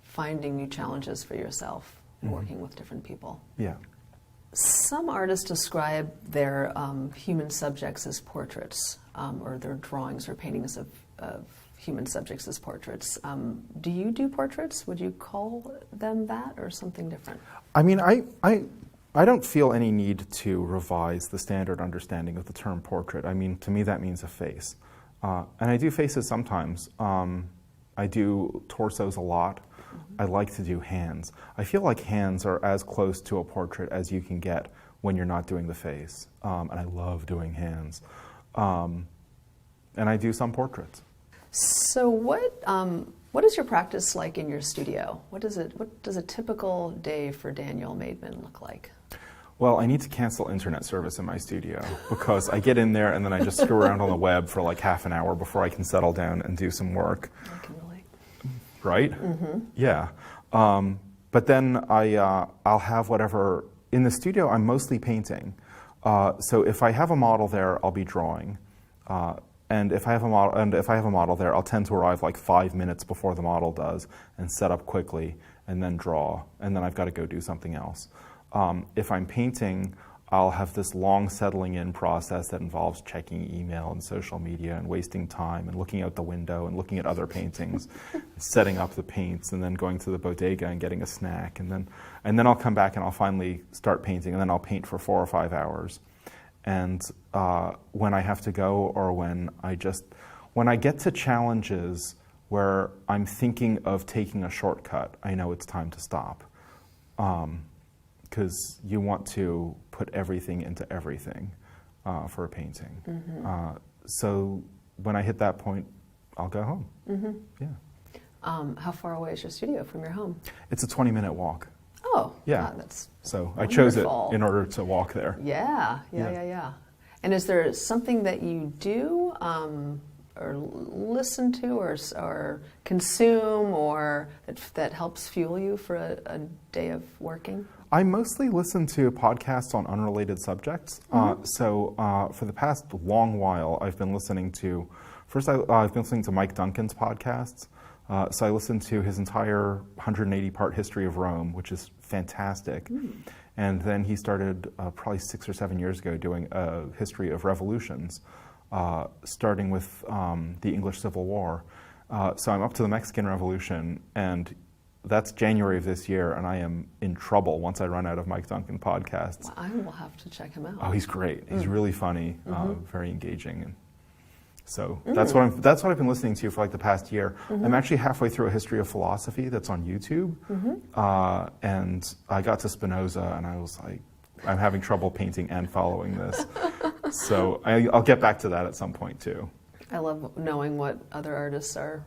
finding new challenges for yourself, working with different people. Yeah. Some artists describe their human subjects as portraits, or their drawings or paintings of human subjects as portraits. Do you do portraits? Would you call them that or something different? I mean, I don't feel any need to revise the standard understanding of the term portrait. I mean, to me that means a face. And I do faces sometimes. I do torsos a lot. I like to do hands. I feel like hands are as close to a portrait as you can get when you're not doing the face. And I love doing hands. And I do some portraits. So what is your practice like in your studio? What does a typical day for Daniel Maidman look like? Well, I need to cancel internet service in my studio because I get in there and then I just screw around on the web for like half an hour before I can settle down and do some work. I can relate. Right? Yeah. But then I'll have whatever in the studio, I'm mostly painting. So if I have a model there, I'll be drawing. And if I have a model there, I'll tend to arrive like 5 minutes before the model does and set up quickly and then draw. And then I've got to go do something else. If I'm painting, I'll have this long settling in process that involves checking email and social media and wasting time and looking out the window and looking at other paintings, setting up the paints, and then going to the bodega and getting a snack. And then I'll come back and I'll finally start painting, and then I'll paint for 4 or 5 hours. And when I have to go, or when I get to challenges where I'm thinking of taking a shortcut, I know it's time to stop. Because you want to put everything into everything for a painting. Mm-hmm. So when I hit that point, I'll go home. Mm-hmm. Yeah. How far away is your studio from your home? It's a 20-minute walk. Oh, yeah. God, that's so wonderful. I chose it in order to walk there. Yeah. And is there something that you do or listen to or consume or that helps fuel you for a day of working? I mostly listen to podcasts on unrelated subjects. Mm-hmm. So for the past long while, I've been listening to, I've been listening to Mike Duncan's podcasts. So I listened to his entire 180-part history of Rome, which is fantastic. Mm. And then he started probably 6 or 7 years ago doing a history of revolutions, starting with the English Civil War. So I'm up to the Mexican Revolution, and that's January of this year, and I am in trouble once I run out of Mike Duncan podcasts. Well, I will have to check him out. Oh, he's great. He's really funny, very engaging. And so that's what I've been listening to for like the past year. Mm-hmm. I'm actually halfway through a history of philosophy that's on YouTube, and I got to Spinoza, and I was like, I'm having trouble painting and following this. So I'll get back to that at some point too. I love knowing what other artists are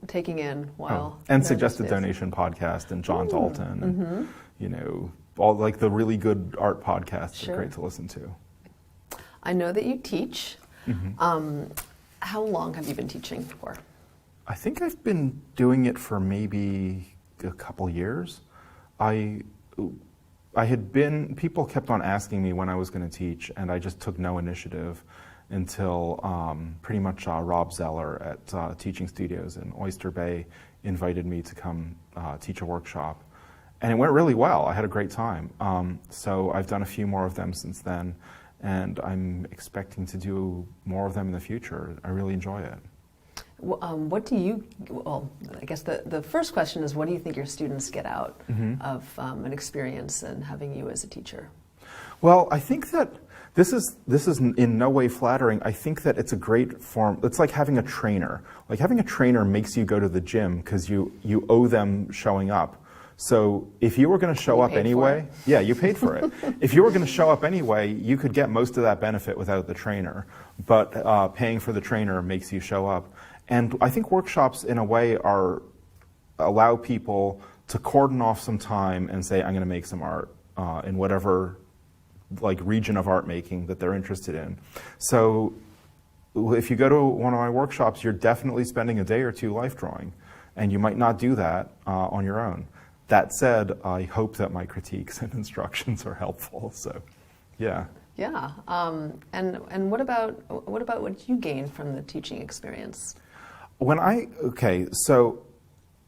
taking in while and Suggested Donation podcast and John Dalton and all like the really good art podcasts are great to listen to. I know that you teach. Mm-hmm. How long have you been teaching for? I think I've been doing it for maybe a couple years. People kept on asking me when I was going to teach, and I just took no initiative until pretty much Rob Zeller at Teaching Studios in Oyster Bay invited me to come teach a workshop. And it went really well. I had a great time. So I've done a few more of them since then, and I'm expecting to do more of them in the future. I really enjoy it. I guess the first question is, what do you think your students get out of an experience and having you as a teacher? Well, I think that this is in no way flattering. I think that it's a great form. It's like having a trainer. Like having a trainer makes you go to the gym because you owe them showing up. So if you were going to show up anyway, you paid for it. If you were going to show up anyway, you could get most of that benefit without the trainer. But paying for the trainer makes you show up. And I think workshops, in a way, allow people to cordon off some time and say, I'm going to make some art in whatever region of art making that they're interested in. So if you go to one of my workshops, you're definitely spending a day or two life drawing, and you might not do that on your own. That said, I hope that my critiques and instructions are helpful. So, yeah. Yeah. And what about what you gained from the teaching experience? So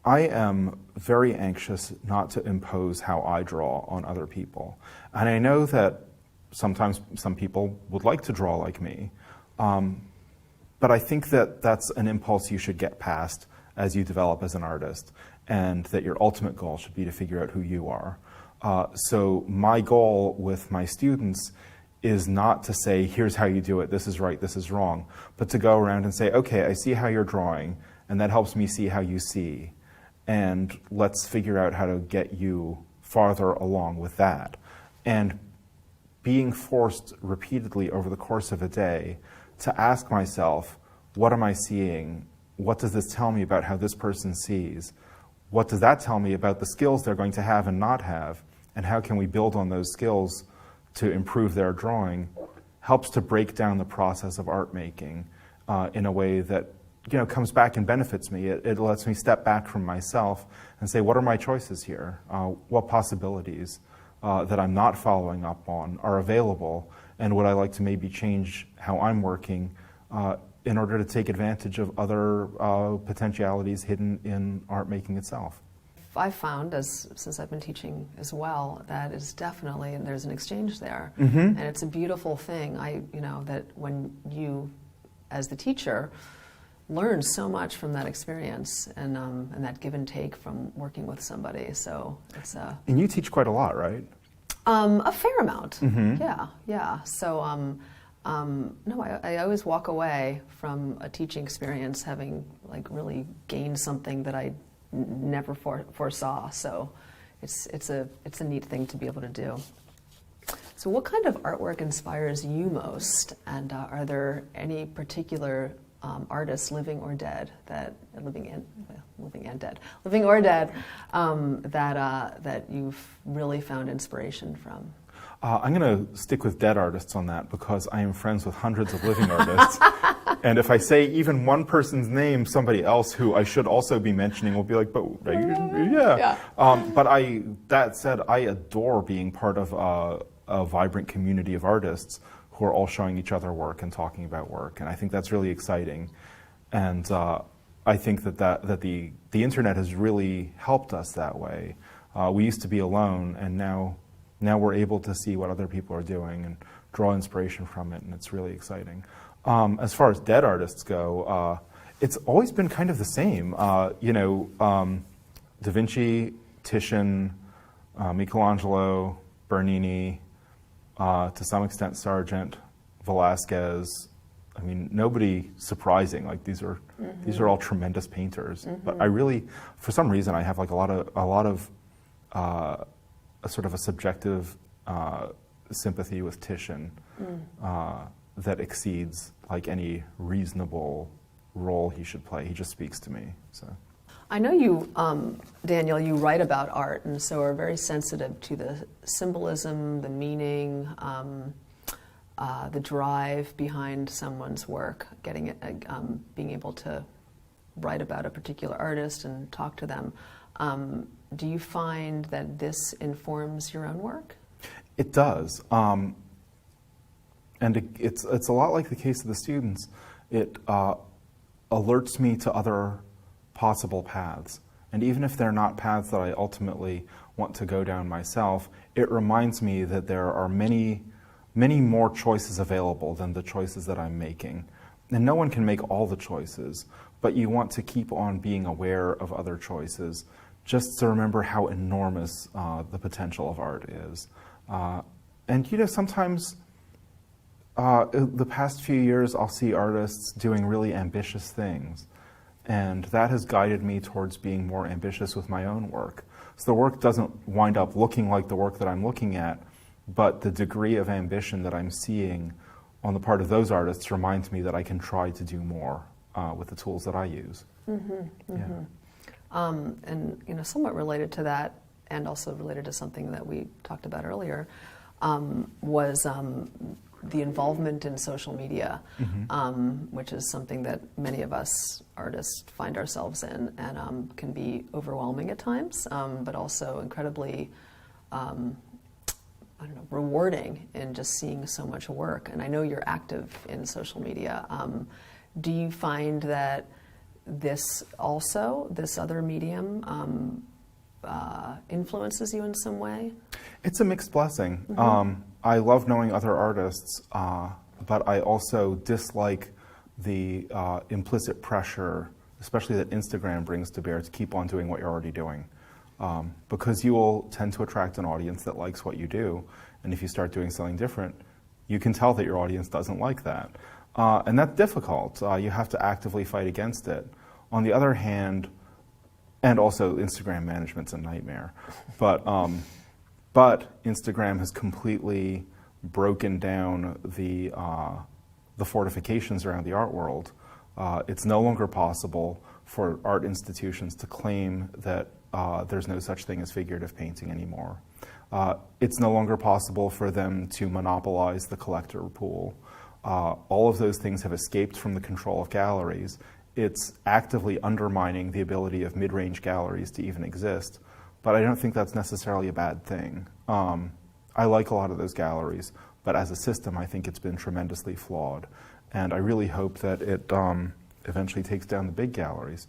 I am very anxious not to impose how I draw on other people. And I know that sometimes some people would like to draw like me. But I think that that's an impulse you should get past as you develop as an artist, and that your ultimate goal should be to figure out who you are. So my goal with my students is not to say, here's how you do it, this is right, this is wrong, but to go around and say, okay, I see how you're drawing, and that helps me see how you see, and let's figure out how to get you farther along with that. And being forced repeatedly over the course of a day to ask myself, what am I seeing? What does this tell me about how this person sees? What does that tell me about the skills they're going to have and not have? And how can we build on those skills to improve their drawing? Helps to break down the process of art making in a way that comes back and benefits me. It lets me step back from myself and say, what are my choices here? What possibilities that I'm not following up on are available, and would I like to maybe change how I'm working in order to take advantage of other potentialities hidden in art making itself? I've found, since I've been teaching as well, that is definitely, and there's an exchange there, Mm-hmm. and it's a beautiful thing. That when you, as the teacher, learn so much from that experience and that give and take from working with somebody. So it's And you teach quite a lot, right? a fair amount. Mm-hmm. Yeah. So no, I always walk away from a teaching experience having like really gained something that I never foresaw. So it's a neat thing to be able to do. So what kind of artwork inspires you most? And are there any particular artists, living or dead, living or dead, that you've really found inspiration from? I'm going to stick with dead artists on that because I am friends with hundreds of living artists. And if I say even one person's name, somebody else who I should also be mentioning will be like, but yeah. But that said, I adore being part of a vibrant community of artists who are all showing each other work and talking about work. And I think that's really exciting. And I think that the internet has really helped us that way. We used to be alone, and now we're able to see what other people are doing and draw inspiration from it, and it's really exciting. As far as dead artists go, it's always been kind of the same. Da Vinci, Titian, Michelangelo, Bernini, to some extent Sargent, Velázquez. I mean, nobody surprising. Like these are all tremendous painters. Mm-hmm. But I really, for some reason, I have like a lot of a sort of a subjective sympathy with Titian that exceeds like any reasonable role he should play. He just speaks to me. So. I know you, Daniel, you write about art, and so are very sensitive to the symbolism, the meaning, the drive behind someone's work, getting it, being able to write about a particular artist and talk to them. Do you find that this informs your own work? It does, and it's a lot like the case of the students. It alerts me to other possible paths, and even if they're not paths that I ultimately want to go down myself, it reminds me that there are many more choices available than the choices that I'm making. And no one can make all the choices, but you want to keep on being aware of other choices, just to remember how enormous the potential of art is. And sometimes the past few years I'll see artists doing really ambitious things, and that has guided me towards being more ambitious with my own work. So the work doesn't wind up looking like the work that I'm looking at, but the degree of ambition that I'm seeing on the part of those artists reminds me that I can try to do more with the tools that I use. Mm-hmm, mm-hmm. Yeah. And somewhat related to that, and also related to something that we talked about earlier, was the involvement in social media, mm-hmm. Which is something that many of us artists find ourselves in, and can be overwhelming at times, but also incredibly rewarding in just seeing so much work. And I know you're active in social media. Do you find that this other medium, influences you in some way? It's a mixed blessing. Mm-hmm. I love knowing other artists, but I also dislike the implicit pressure, especially that Instagram brings to bear, to keep on doing what you're already doing. Because you will tend to attract an audience that likes what you do, and if you start doing something different, you can tell that your audience doesn't like that. And that's difficult. You have to actively fight against it. On the other hand, and also Instagram management's a nightmare, but Instagram has completely broken down the fortifications around the art world. It's no longer possible for art institutions to claim that there's no such thing as figurative painting anymore. It's no longer possible for them to monopolize the collector pool. All of those things have escaped from the control of galleries. It's actively undermining the ability of mid-range galleries to even exist. But I don't think that's necessarily a bad thing. I like a lot of those galleries, but as a system, I think it's been tremendously flawed. And I really hope that it eventually takes down the big galleries.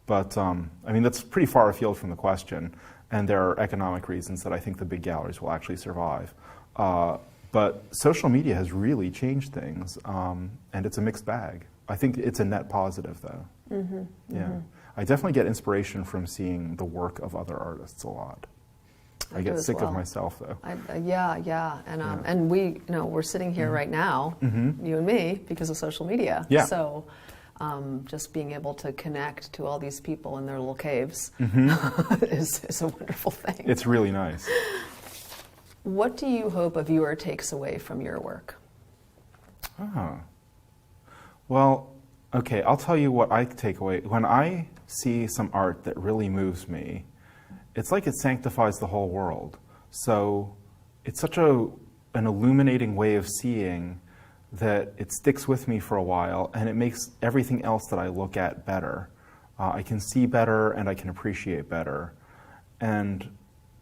But, I mean, that's pretty far afield from the question, and there are economic reasons that I think the big galleries will actually survive. But social media has really changed things, and it's a mixed bag. I think it's a net positive, though. Mm-hmm, yeah. Mm-hmm. I definitely get inspiration from seeing the work of other artists a lot. I get sick of myself, though. Yeah. And we, we're sitting here right now, you and me, because of social media. Yeah. So just being able to connect to all these people in their little caves is a wonderful thing. It's really nice. What do you hope a viewer takes away from your work? Well, okay, I'll tell you what I take away. When I see some art that really moves me, it's like it sanctifies the whole world. So it's such an illuminating way of seeing that it sticks with me for a while, and it makes everything else that I look at better. I can see better and I can appreciate better. And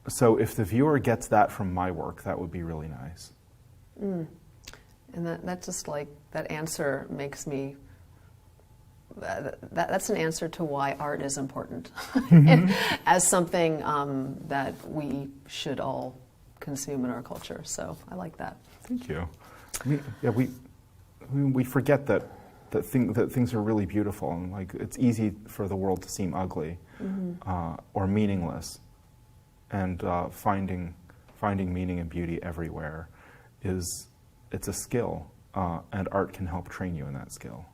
so if the viewer gets that from my work, that would be really nice. And that just like, that answer makes me, that's an answer to why art is important as something that we should all consume in our culture. So I like that. Thank you. We forget that things are really beautiful, and like it's easy for the world to seem ugly or meaningless. And finding meaning and beauty everywhere it's a skill, and art can help train you in that skill.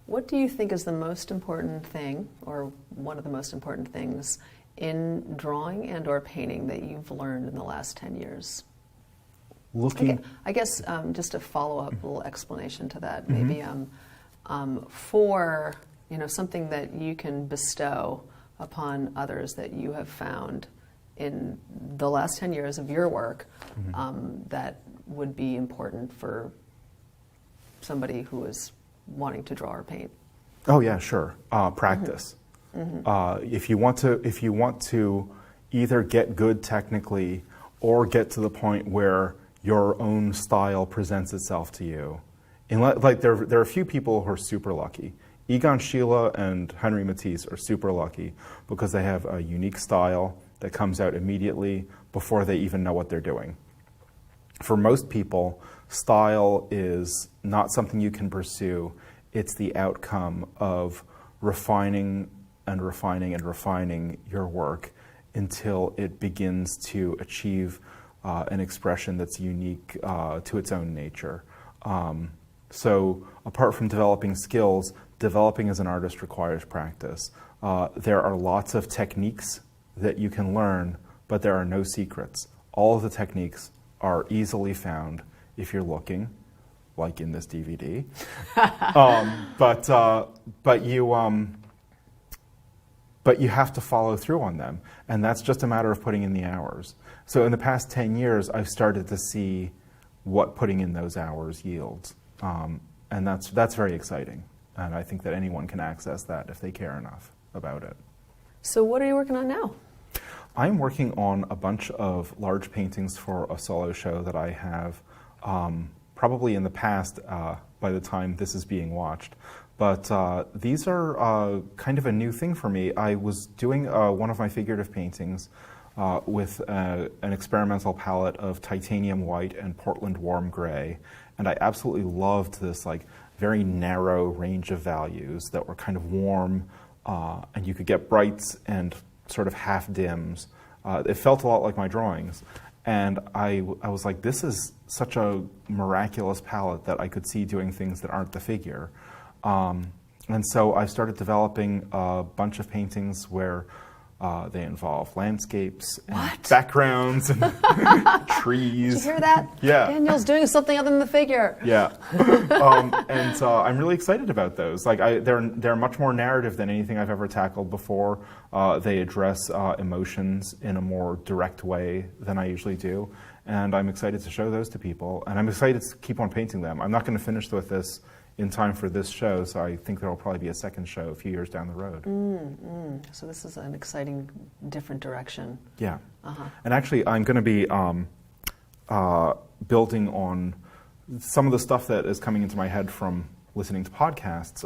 What do you think is the most important thing, or one of the most important things, in drawing and or painting that you've learned in the last 10 years? I guess just a follow-up little explanation to that, maybe for something that you can bestow upon others that you have found in the last 10 years of your work that would be important for somebody who is wanting to draw or paint? Oh yeah, sure. Practice. If you want to either get good technically or get to the point where your own style presents itself to you, like there are a few people who are super lucky. Egon Schiele and Henri Matisse are super lucky because they have a unique style that comes out immediately before they even know what they're doing. For most people, style is not something you can pursue. It's the outcome of refining and refining and refining your work until it begins to achieve an expression that's unique to its own nature. So apart from developing skills, developing as an artist requires practice. There are lots of techniques that you can learn, but there are no secrets. All of the techniques are easily found if you're looking, like in this DVD. But you have to follow through on them, and that's just a matter of putting in the hours. So in the past 10 years, I've started to see what putting in those hours yields, and that's very exciting. And I think that anyone can access that if they care enough about it. So what are you working on now? I'm working on a bunch of large paintings for a solo show that I have probably in the past by the time this is being watched. But these are kind of a new thing for me. I was doing one of my figurative paintings with an experimental palette of titanium white and Portland warm gray. And I absolutely loved this like very narrow range of values that were kind of warm, and you could get brights and sort of half dims. It felt a lot like my drawings. And I was like, this is such a miraculous palette that I could see doing things that aren't the figure. And so I started developing a bunch of paintings where they involve landscapes and backgrounds and trees. Did you hear that? Yeah. Daniel's doing something other than the figure. Yeah. And I'm really excited about those. Like they're much more narrative than anything I've ever tackled before. They address emotions in a more direct way than I usually do. And I'm excited to show those to people. And I'm excited to keep on painting them. I'm not going to finish with this in time for this show, so I think there will probably be a second show a few years down the road. So this is an exciting, different direction. Yeah. And actually, I'm going to be building on some of the stuff that is coming into my head from listening to podcasts.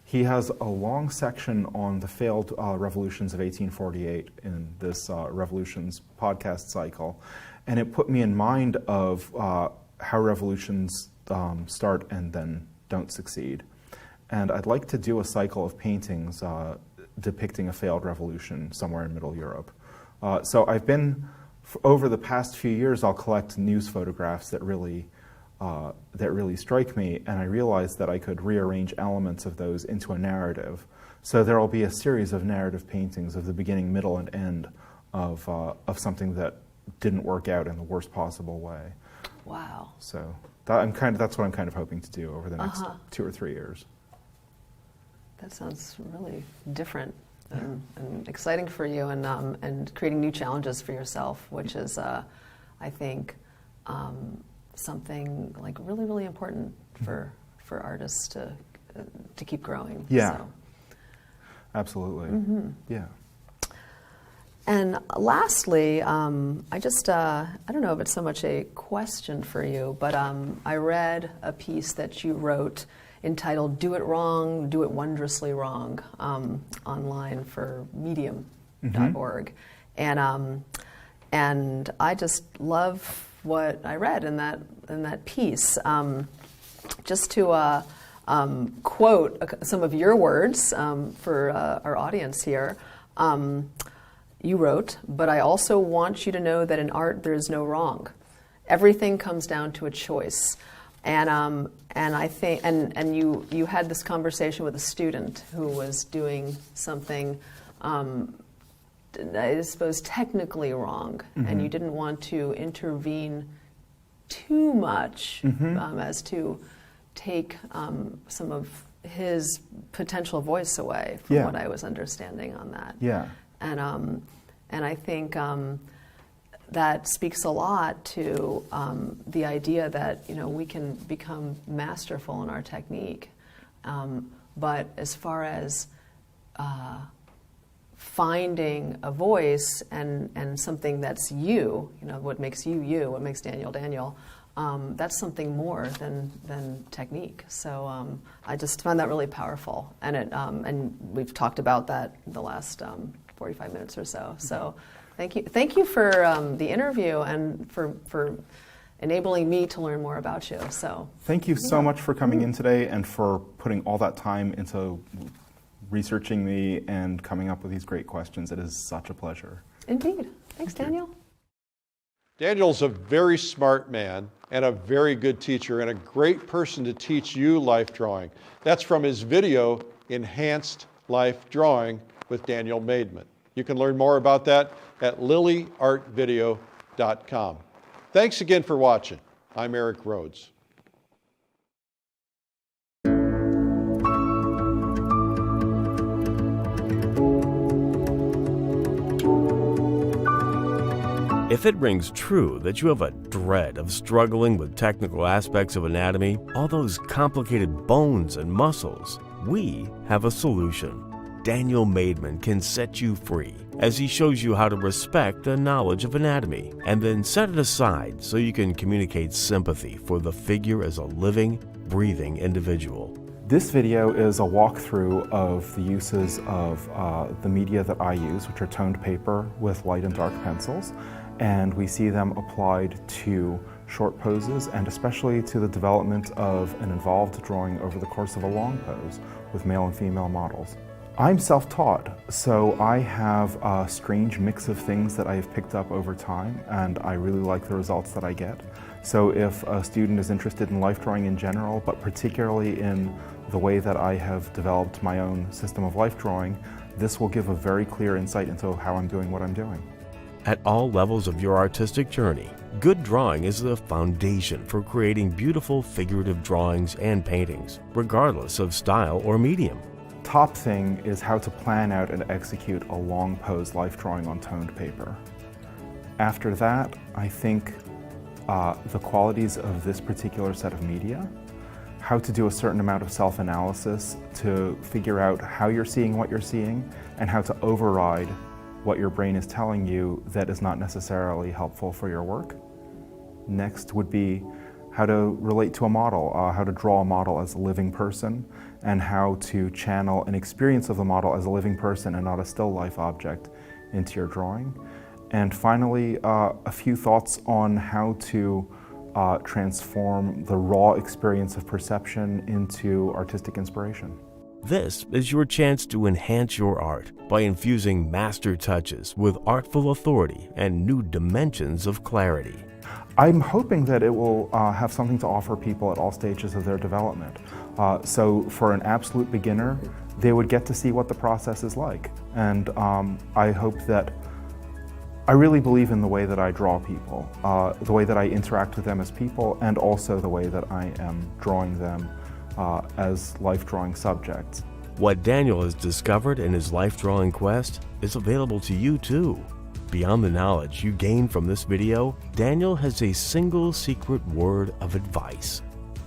He has a long section on the failed revolutions of 1848 in this Revolutions podcast cycle, and it put me in mind of how revolutions start and then don't succeed. And I'd like to do a cycle of paintings depicting a failed revolution somewhere in Middle Europe. So I've been, over the past few years, I'll collect news photographs that really strike me, and I realized that I could rearrange elements of those into a narrative. So there will be a series of narrative paintings of the beginning, middle, and end of something that didn't work out in the worst possible way. Wow. So that's what I'm kind of hoping to do over the next 2 or 3 years. That sounds really different and exciting for you, and creating new challenges for yourself, which is, I think, something like really, really important for artists to keep growing. Yeah. So. Absolutely. Yeah. And lastly, I don't know if it's so much a question for you, but I read a piece that you wrote entitled "Do It Wrong, Do It Wondrously Wrong" online for medium.org. And I just love what I read in that piece. Just to quote some of your words for our audience here. You wrote, "But I also want you to know that in art there is no wrong. Everything comes down to a choice." And I think, and you had this conversation with a student who was doing something, I suppose, technically wrong, and you didn't want to intervene too much as to take some of his potential voice away from what I was understanding on that. Yeah. And I think that speaks a lot to the idea that we can become masterful in our technique, but as far as finding a voice and something that's you, what makes you, what makes Daniel, that's something more than technique. So I just found that really powerful, and we've talked about that in the last 45 minutes or so. So thank you for the interview and for enabling me to learn more about you. So thank you so much for coming in today and for putting all that time into researching me and coming up with these great questions. It is such a pleasure. Indeed. Thanks, Daniel. Daniel's a very smart man and a very good teacher and a great person to teach you life drawing. That's from his video, Enhanced Life Drawing with Daniel Maidman. You can learn more about that at lilyartvideo.com. Thanks again for watching. I'm Eric Rhodes. If it rings true that you have a dread of struggling with technical aspects of anatomy, all those complicated bones and muscles, we have a solution. Daniel Maidman can set you free as he shows you how to respect the knowledge of anatomy and then set it aside so you can communicate sympathy for the figure as a living, breathing individual. This video is a walkthrough of the uses of the media that I use, which are toned paper with light and dark pencils, and we see them applied to short poses and especially to the development of an involved drawing over the course of a long pose with male and female models. I'm self-taught, so I have a strange mix of things that I've picked up over time, and I really like the results that I get. So if a student is interested in life drawing in general, but particularly in the way that I have developed my own system of life drawing, this will give a very clear insight into how I'm doing what I'm doing. At all levels of your artistic journey, good drawing is the foundation for creating beautiful figurative drawings and paintings, regardless of style or medium. Top thing is how to plan out and execute a long pose life drawing on toned paper. After that, I think the qualities of this particular set of media how to do a certain amount of self-analysis to figure out how you're seeing what you're seeing and how to override what your brain is telling you that is not necessarily helpful for your work. Next would be how to relate to a model, how to draw a model as a living person, and how to channel an experience of the model as a living person and not a still life object into your drawing. And finally, a few thoughts on how to transform the raw experience of perception into artistic inspiration. This is your chance to enhance your art by infusing master touches with artful authority and new dimensions of clarity. I'm hoping that it will have something to offer people at all stages of their development. So for an absolute beginner, they would get to see what the process is like. And I hope that I really believe in the way that I draw people, the way that I interact with them as people, and also the way that I am drawing them as life-drawing subjects. What Daniel has discovered in his life-drawing quest is available to you too. Beyond the knowledge you gain from this video, Daniel has a single secret word of advice: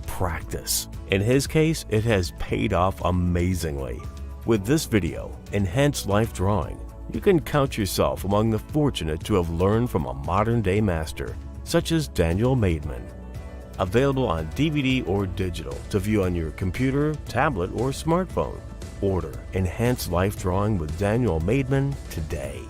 practice. In his case, it has paid off amazingly. With this video, Enhanced Life Drawing, you can count yourself among the fortunate to have learned from a modern-day master, such as Daniel Maidman. Available on DVD or digital to view on your computer, tablet, or smartphone. Order Enhanced Life Drawing with Daniel Maidman today.